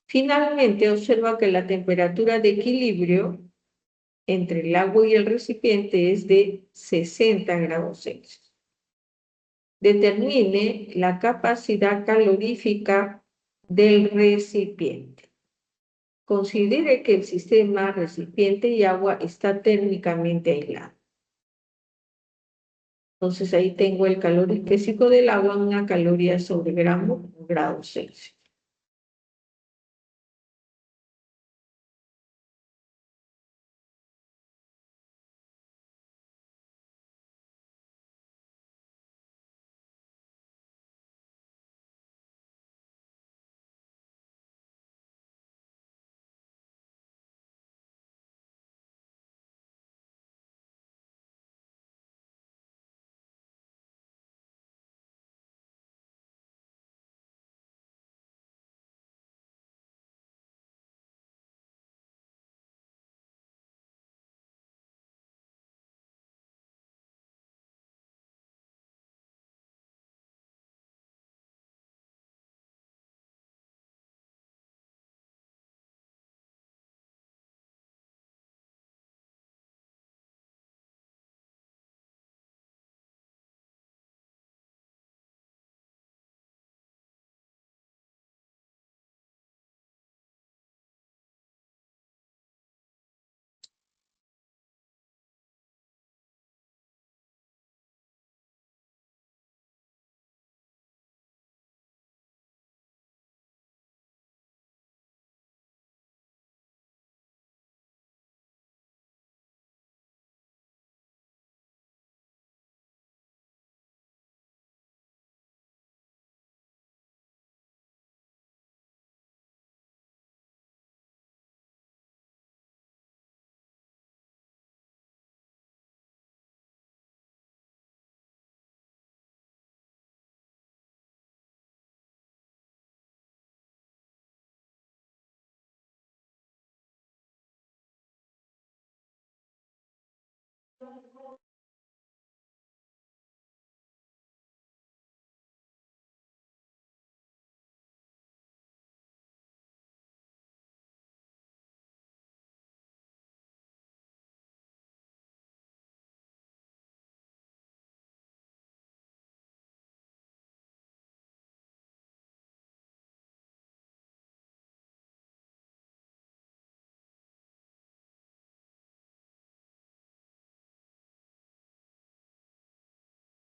Finalmente, observa que la temperatura de equilibrio entre el agua y el recipiente es de 60 grados Celsius. Determine la capacidad calorífica del recipiente. Considere que el sistema recipiente y agua está térmicamente aislado. Entonces ahí tengo el calor específico del agua en una caloría sobre gramo por grado Celsius.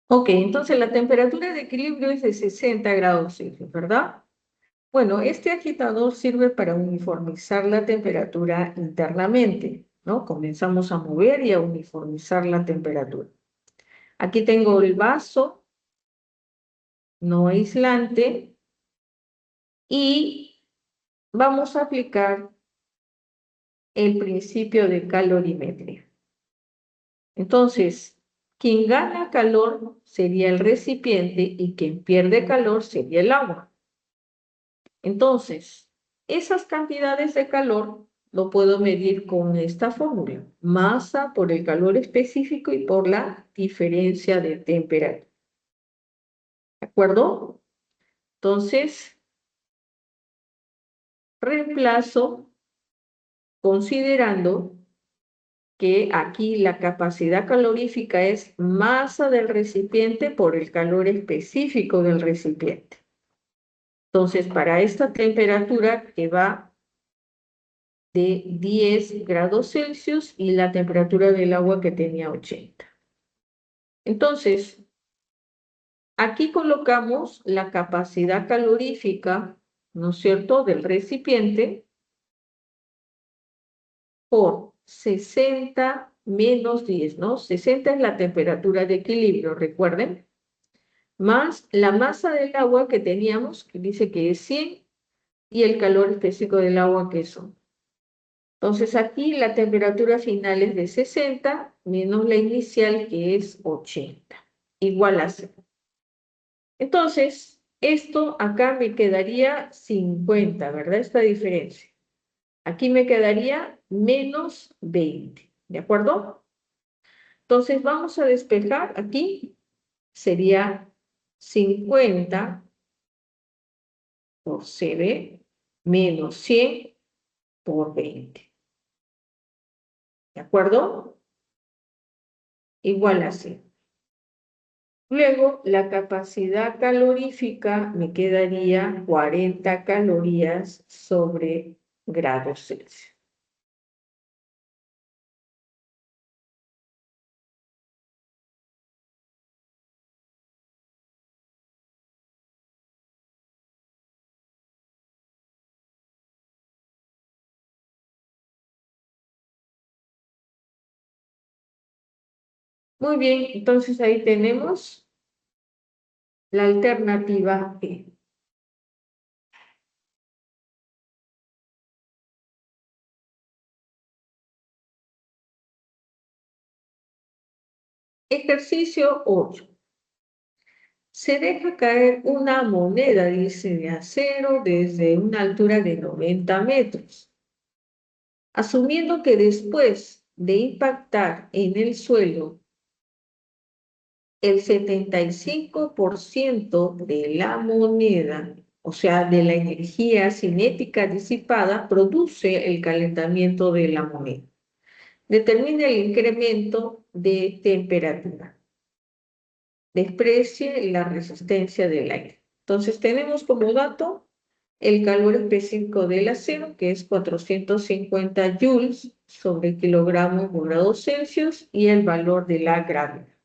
Ok, entonces la temperatura de equilibrio es de 60 grados Celsius, ¿verdad? Bueno, este agitador sirve para uniformizar la temperatura internamente, ¿no? Comenzamos a mover y a uniformizar la temperatura. Aquí tengo el vaso no aislante y vamos a aplicar el principio de calorimetría. Entonces, quien gana calor sería el recipiente y quien pierde calor sería el agua. Entonces, esas cantidades de calor lo puedo medir con esta fórmula. Masa por el calor específico y por la diferencia de temperatura. ¿De acuerdo? Entonces, reemplazo considerando que aquí la capacidad calorífica es masa del recipiente por el calor específico del recipiente. Entonces, para esta temperatura que va de 10 grados Celsius y la temperatura del agua que tenía 80. Entonces, aquí colocamos la capacidad calorífica, ¿no es cierto?, del recipiente por 60 menos 10, ¿no? 60 es la temperatura de equilibrio, recuerden, más la masa del agua que teníamos, que dice que es 100, y el calor específico del agua que son Entonces aquí la temperatura final es de 60 menos la inicial que es 80, igual a 0. Entonces, esto acá me quedaría 50, ¿verdad? Esta diferencia. Aquí me quedaría menos 20, ¿de acuerdo? Entonces vamos a despejar aquí, sería 50 por CB menos 100 por 20, ¿de acuerdo? Igual a 0. Luego, la capacidad calorífica me quedaría 40 calorías sobre grados Celsius. Muy bien, entonces ahí tenemos la alternativa E. Ejercicio 8. Se deja caer una moneda, dice, de acero desde una altura de 90 metros. Asumiendo que después de impactar en el suelo, el 75% de la moneda, o sea, de la energía cinética disipada, produce el calentamiento de la moneda. Determina el incremento de temperatura. Desprecie la resistencia del aire. Entonces tenemos como dato el calor específico del acero, que es 450 joules sobre kilogramo por grado Celsius, y el valor de la gravedad.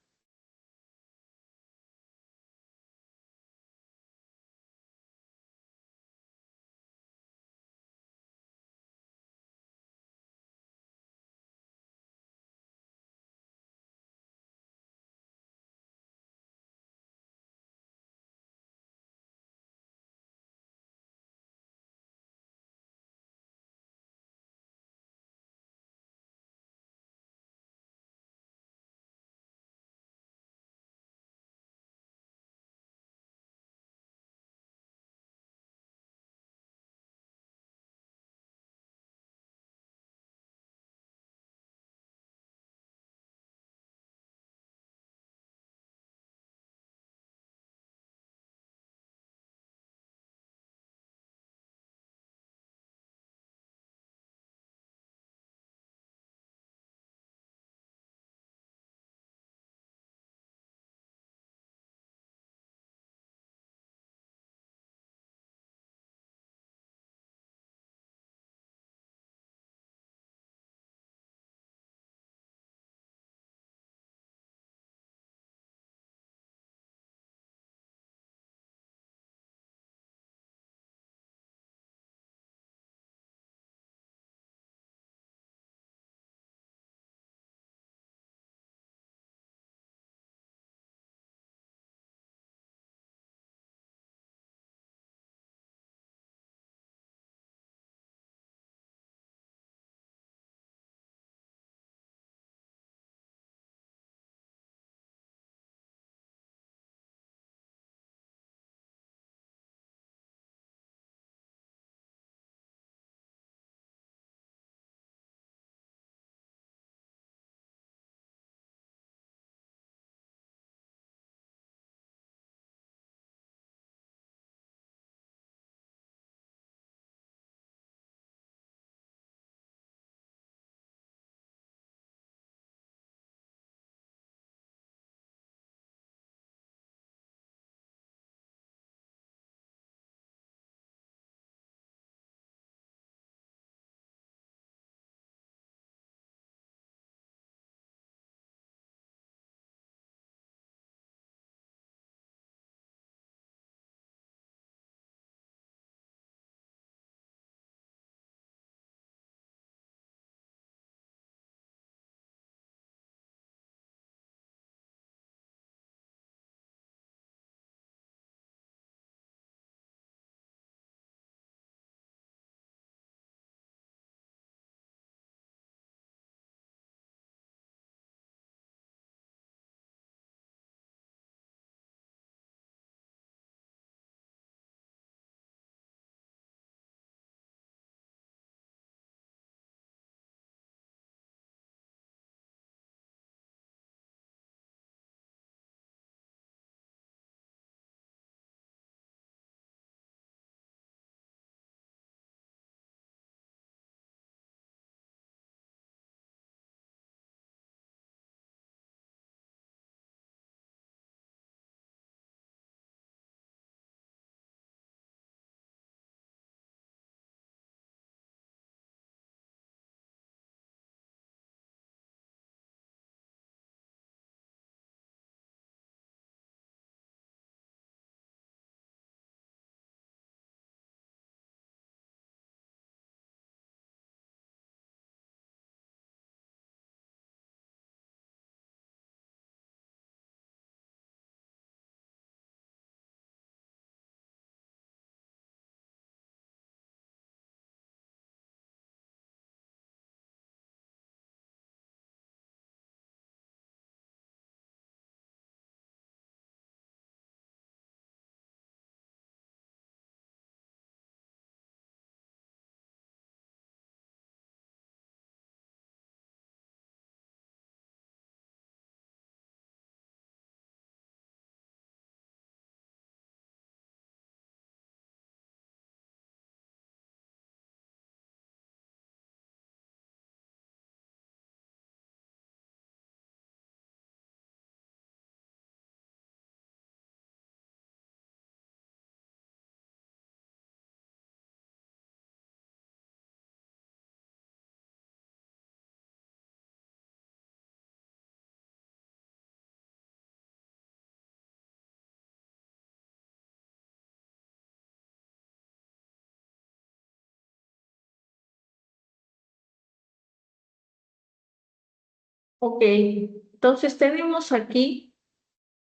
Ok, entonces tenemos aquí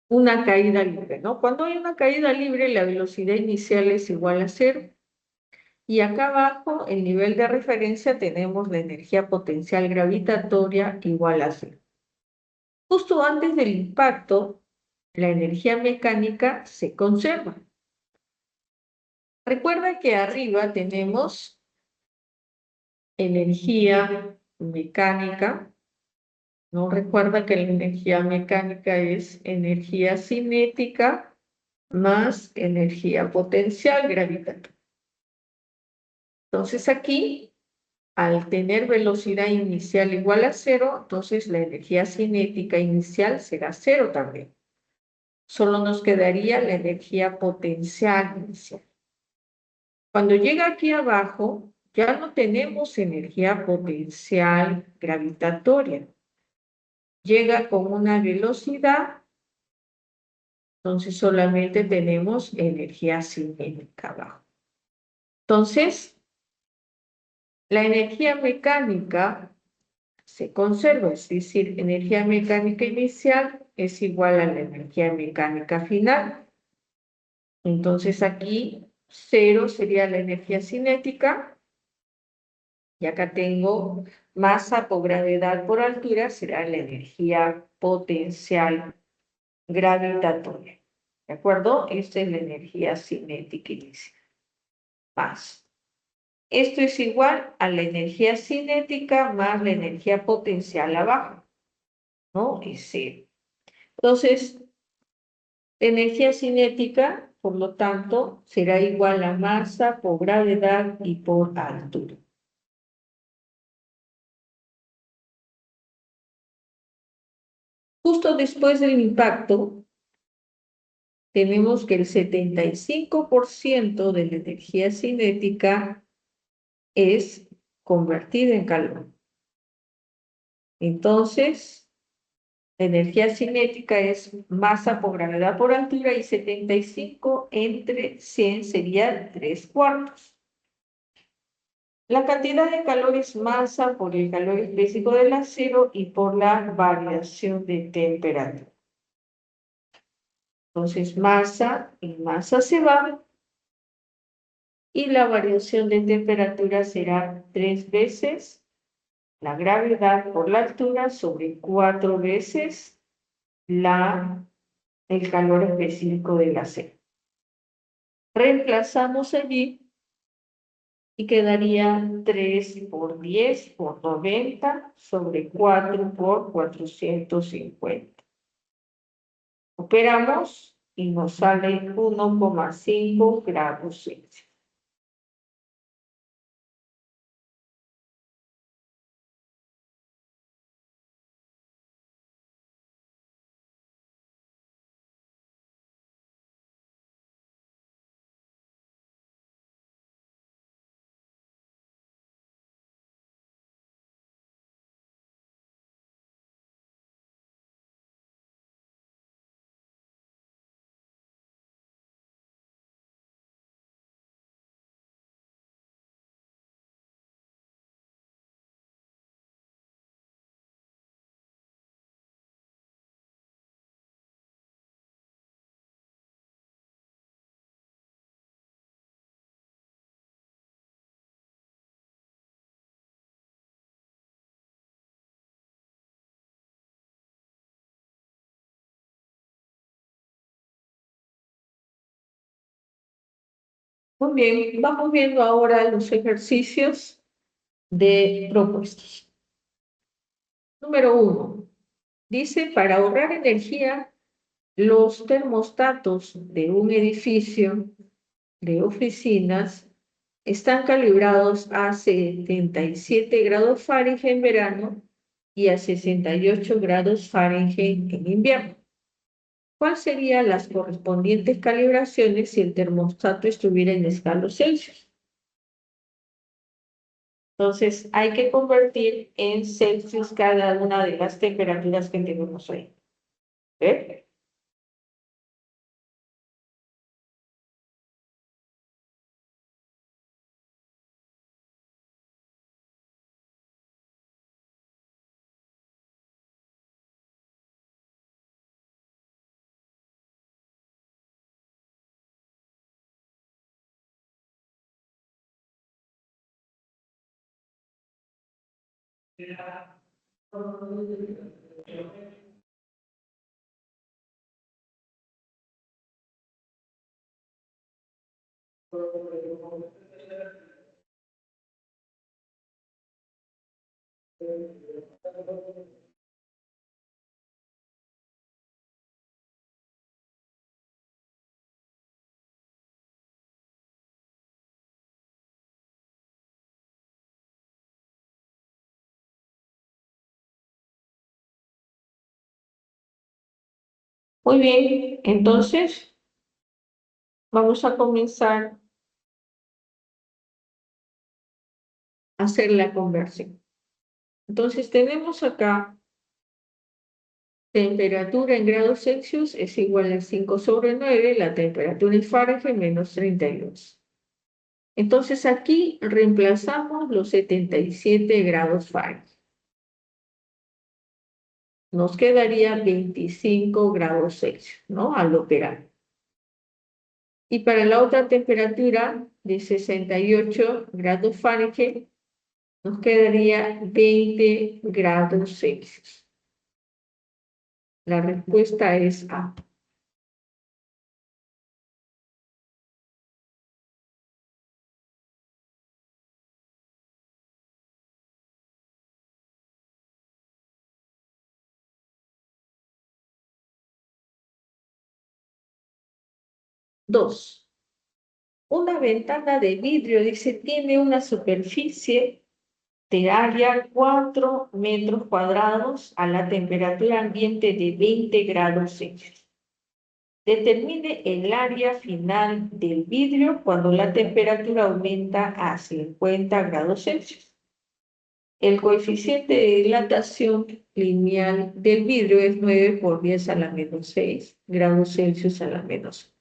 una caída libre, ¿no? Cuando hay una caída libre, la velocidad inicial es igual a cero. Y acá abajo, el nivel de referencia, tenemos la energía potencial gravitatoria igual a cero. Justo antes del impacto, la energía mecánica se conserva. Recuerda que arriba tenemos energía mecánica, ¿no? Recuerda que la energía mecánica es energía cinética más energía potencial gravitatoria. Entonces aquí, al tener velocidad inicial igual a cero, entonces la energía cinética inicial será cero también. Solo nos quedaría la energía potencial inicial. Cuando llega aquí abajo, ya no tenemos energía potencial gravitatoria. Llega con una velocidad, entonces solamente tenemos energía cinética abajo. Entonces, la energía mecánica se conserva, es decir, energía mecánica inicial es igual a la energía mecánica final. Entonces aquí 0 sería la energía cinética, y acá tengo masa por gravedad por altura, será la energía potencial gravitatoria. ¿De acuerdo? Esta es la energía cinética inicial. Más. Esto es igual a la energía cinética más la energía potencial abajo, ¿no? Es cero. Entonces, la energía cinética, por lo tanto, será igual a masa por gravedad y por altura. Justo después del impacto, tenemos que el 75% de la energía cinética es convertida en calor. Entonces, la energía cinética es masa por gravedad por altura y 75 entre 100 sería 3/4. La cantidad de calor es masa por el calor intrínseco del acero y por la variación de temperatura. Entonces, masa y masa se va, y la variación de temperatura será 3 veces la gravedad por la altura sobre 4 veces el calor específico del acero. Reemplazamos allí y quedaría 3 por 10 por 90 sobre 4 por 450. Operamos y nos sale 1,5 grados Celsius. Muy bien, vamos viendo ahora los ejercicios de propuestos. Número 1. Dice, para ahorrar energía, los termostatos de un edificio de oficinas están calibrados a 77 grados Fahrenheit en verano y a 68 grados Fahrenheit en invierno. ¿Cuáles serían las correspondientes calibraciones si el termostato estuviera en escala Celsius? Entonces, hay que convertir en Celsius cada una de las temperaturas que tenemos ahí. ¿Eh? Muy bien, entonces vamos a comenzar a hacer la conversión. Entonces tenemos acá temperatura en grados Celsius es igual a 5/9, la temperatura en Fahrenheit menos 32. Entonces aquí reemplazamos los 77 grados Fahrenheit. Nos quedaría 25 grados Celsius, ¿no? Al operar. Y para la otra temperatura de 68 grados Fahrenheit, nos quedaría 20 grados Celsius. La respuesta es A. Dos. Una ventana de vidrio, dice, tiene una superficie de área 4 metros cuadrados a la temperatura ambiente de 20 grados Celsius. Determine el área final del vidrio cuando la temperatura aumenta a 50 grados Celsius. El coeficiente de dilatación lineal del vidrio es 9 por 10 a la menos 6 grados Celsius a la menos 1.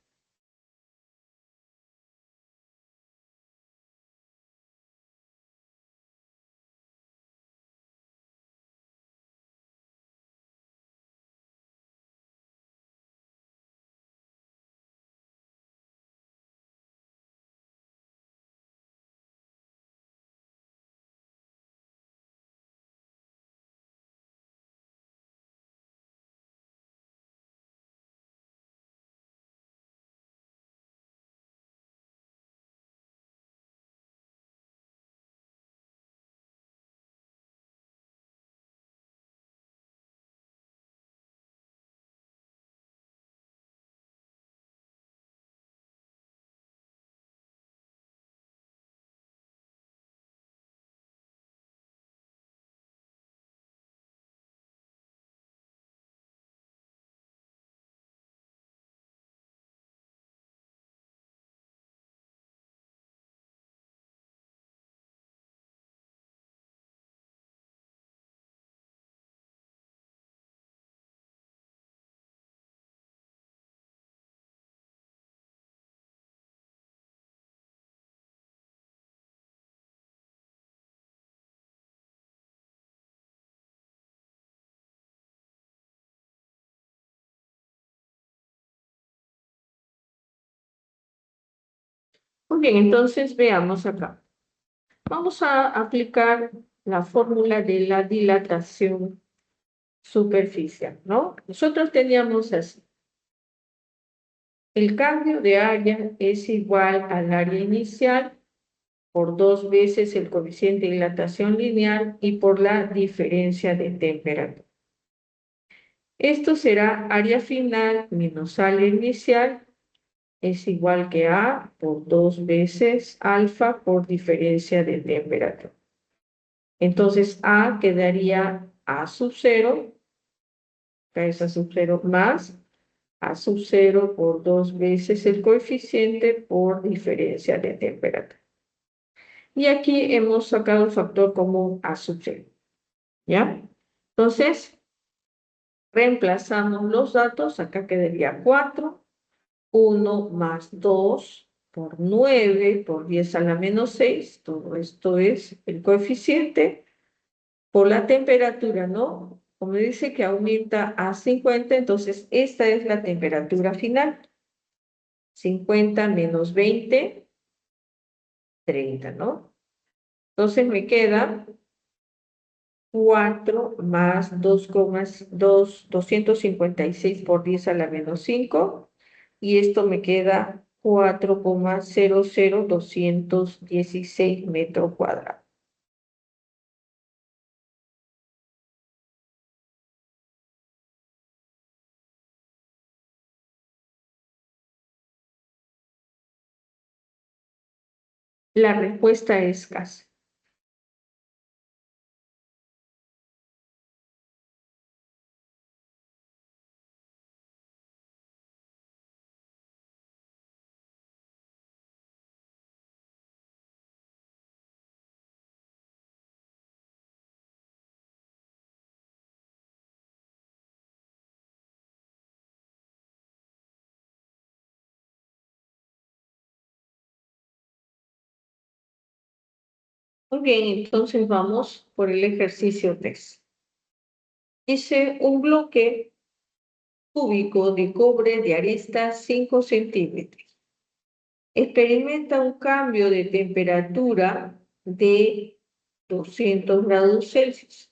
Muy bien, entonces veamos acá. Vamos a aplicar la fórmula de la dilatación superficial, ¿no? Nosotros teníamos así. El cambio de área es igual al área inicial por 2 veces el coeficiente de dilatación lineal y por la diferencia de temperatura. Esto será área final menos área inicial es igual que A por 2 veces alfa por diferencia de temperatura. Entonces A quedaría A sub 0, acá es A sub 0 más A sub 0 por 2 veces el coeficiente por diferencia de temperatura. Y aquí hemos sacado el factor común A sub 0, ¿ya? Entonces, reemplazamos los datos, acá quedaría 4, 1 más 2 por 9 por 10 a la menos 6, todo esto es el coeficiente, por la temperatura, ¿no? Como dice que aumenta a 50, entonces esta es la temperatura final. 50 menos 20, 30, ¿no? Entonces me queda 4 más 256 por 10 a la menos 5, y esto me queda 4,00216 metros cuadrados. La respuesta es casi. Muy bien, entonces vamos por el ejercicio 3. Dice un bloque cúbico de cobre de arista 5 centímetros. Experimenta un cambio de temperatura de 200 grados Celsius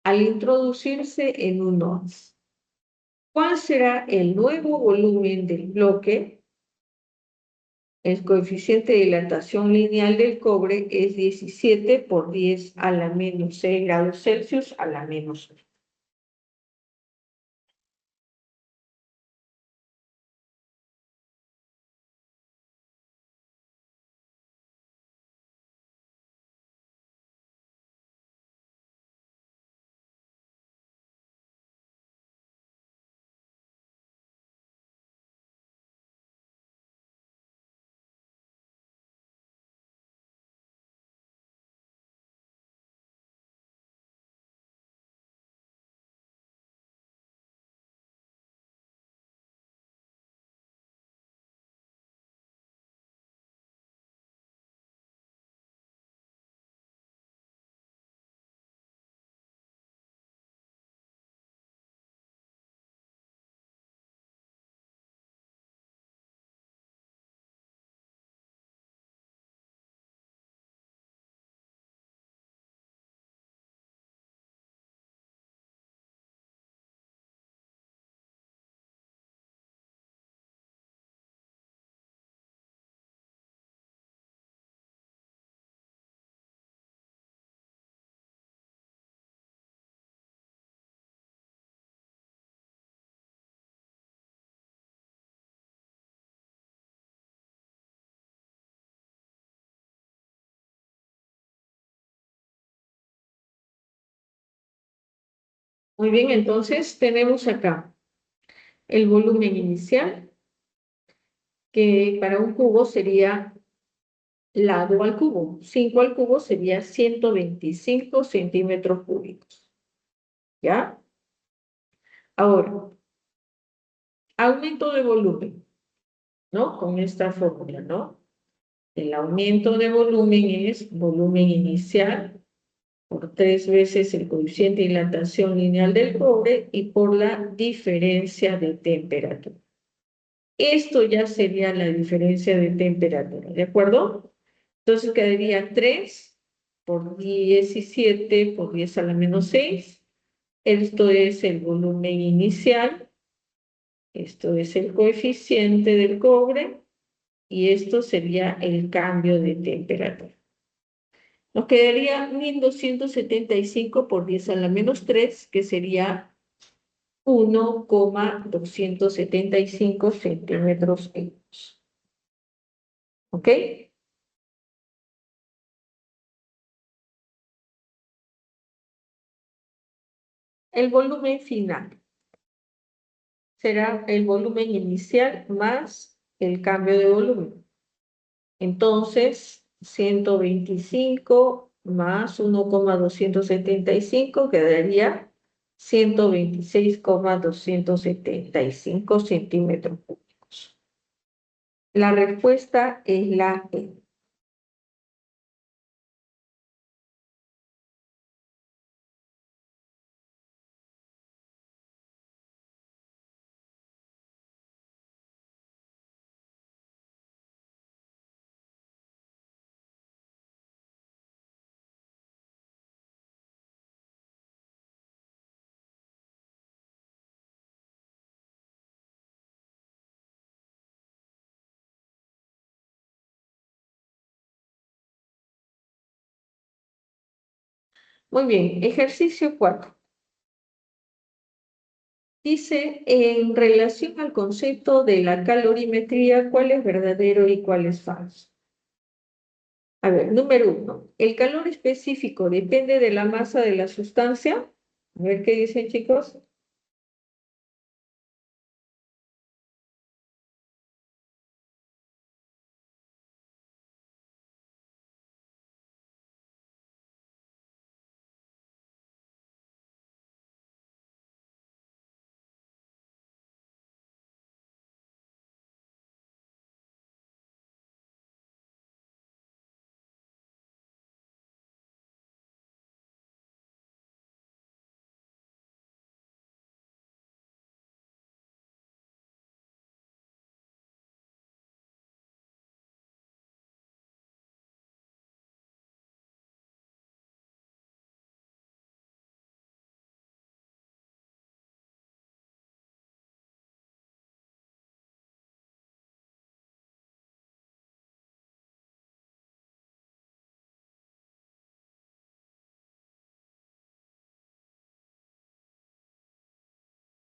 al introducirse en un horno. ¿Cuál será el nuevo volumen del bloque? El coeficiente de dilatación lineal del cobre es 17 por 10 a la menos 6 grados Celsius a la menos 1. Muy bien, entonces tenemos acá el volumen inicial, que para un cubo sería lado al cubo. 5 al cubo sería 125 centímetros cúbicos. ¿Ya? Ahora, aumento de volumen, ¿no? Con esta fórmula, ¿no? El aumento de volumen es volumen inicial por 3 veces el coeficiente de dilatación lineal del cobre y por la diferencia de temperatura. Esto ya sería la diferencia de temperatura, ¿de acuerdo? Entonces quedaría 3 por 17 por 10 a la menos 6. Esto es el volumen inicial, esto es el coeficiente del cobre y esto sería el cambio de temperatura. Nos quedaría 1275 por 10 a la menos 3, que sería 1,275 centímetros cúbicos. ¿Ok? El volumen final será el volumen inicial más el cambio de volumen. Entonces, 125 más 1,275 quedaría 126,275 centímetros cúbicos. La respuesta es la E. Muy bien, ejercicio 4. Dice, en relación al concepto de la calorimetría, ¿cuál es verdadero y cuál es falso? A ver, número 1. ¿El calor específico depende de la masa de la sustancia? A ver qué dicen, chicos.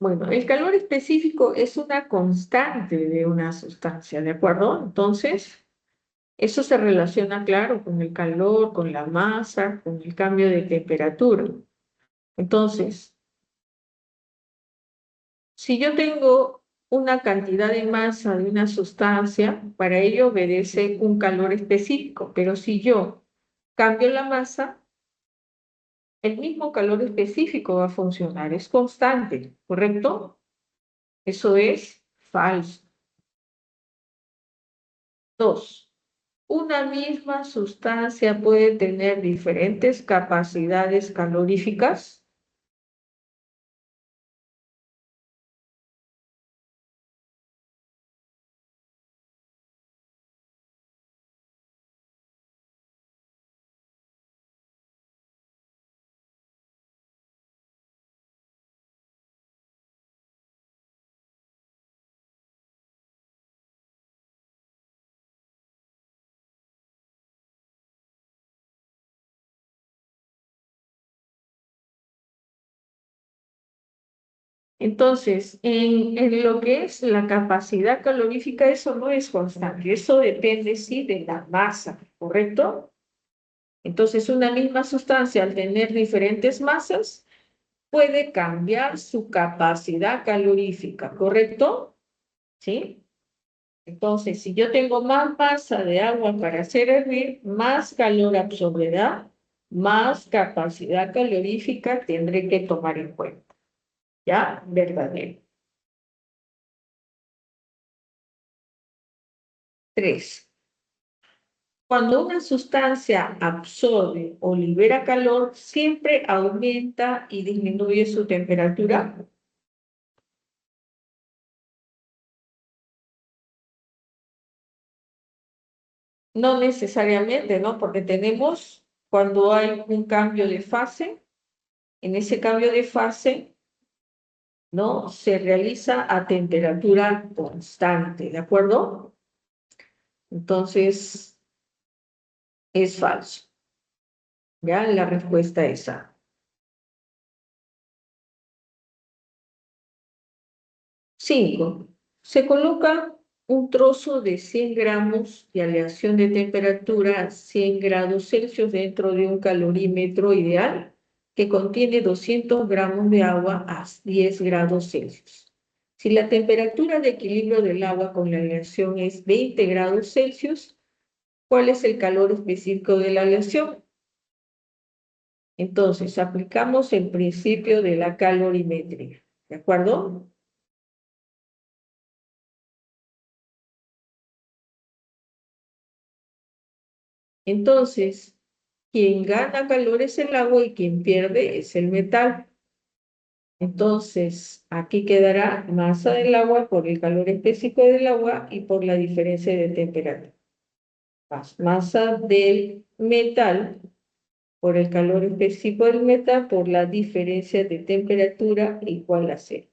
Bueno, el calor específico es una constante de una sustancia, ¿de acuerdo? Entonces, eso se relaciona, claro, con el calor, con la masa, con el cambio de temperatura. Entonces, si yo tengo una cantidad de masa de una sustancia, para ello obedece un calor específico, pero si yo cambio la masa, el mismo calor específico va a funcionar, es constante, ¿correcto? Eso es falso. 2. Una misma sustancia puede tener diferentes capacidades caloríficas. Entonces, en lo que es la capacidad calorífica, eso no es constante, eso depende, sí, de la masa, ¿correcto? Entonces, una misma sustancia, al tener diferentes masas, puede cambiar su capacidad calorífica, ¿correcto? ¿Sí? Entonces, si yo tengo más masa de agua para hacer hervir, más calor absorberá, más capacidad calorífica tendré que tomar en cuenta. ¿Ya? Verdadero. 3. Cuando una sustancia absorbe o libera calor, siempre aumenta y disminuye su temperatura. No necesariamente, ¿no? Porque tenemos, cuando hay un cambio de fase, en ese cambio de fase, ¿no? Se realiza a temperatura constante, ¿de acuerdo? Entonces, es falso. ¿Ya? La respuesta es A. 5. Se coloca un trozo de 100 gramos de aleación de temperatura a 100 grados Celsius dentro de un calorímetro ideal que contiene 200 gramos de agua a 10 grados Celsius. Si la temperatura de equilibrio del agua con la aleación es 20 grados Celsius, ¿cuál es el calor específico de la aleación? Entonces, aplicamos el principio de la calorimetría, ¿de acuerdo? Entonces, quien gana calor es el agua y quien pierde es el metal. Entonces, aquí quedará masa del agua por el calor específico del agua y por la diferencia de temperatura. Masa del metal por el calor específico del metal por la diferencia de temperatura igual a cero.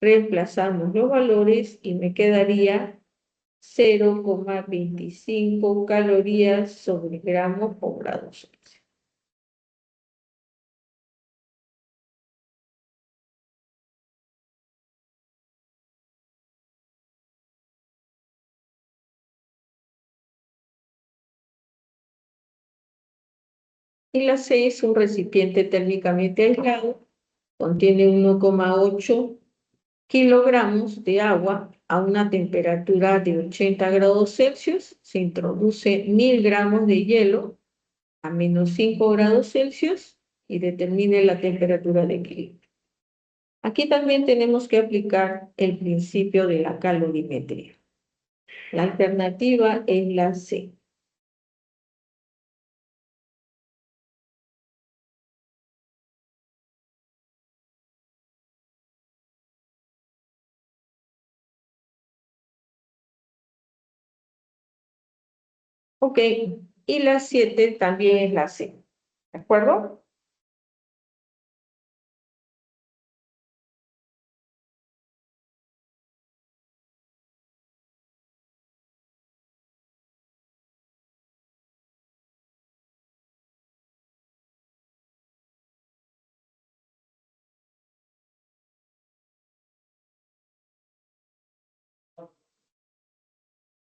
Reemplazamos los valores y me quedaría 0,25 calorías sobre gramo por grado Celsius. Y la C es un recipiente térmicamente aislado, contiene 1,8 kilogramos de agua a una temperatura de 80 grados Celsius, se introduce 1000 gramos de hielo a -5 grados Celsius y determine la temperatura de equilibrio. Aquí también tenemos que aplicar el principio de la calorimetría. La alternativa es la C. Ok, y la 7 también es la C. ¿De acuerdo?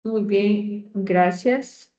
Muy bien, gracias.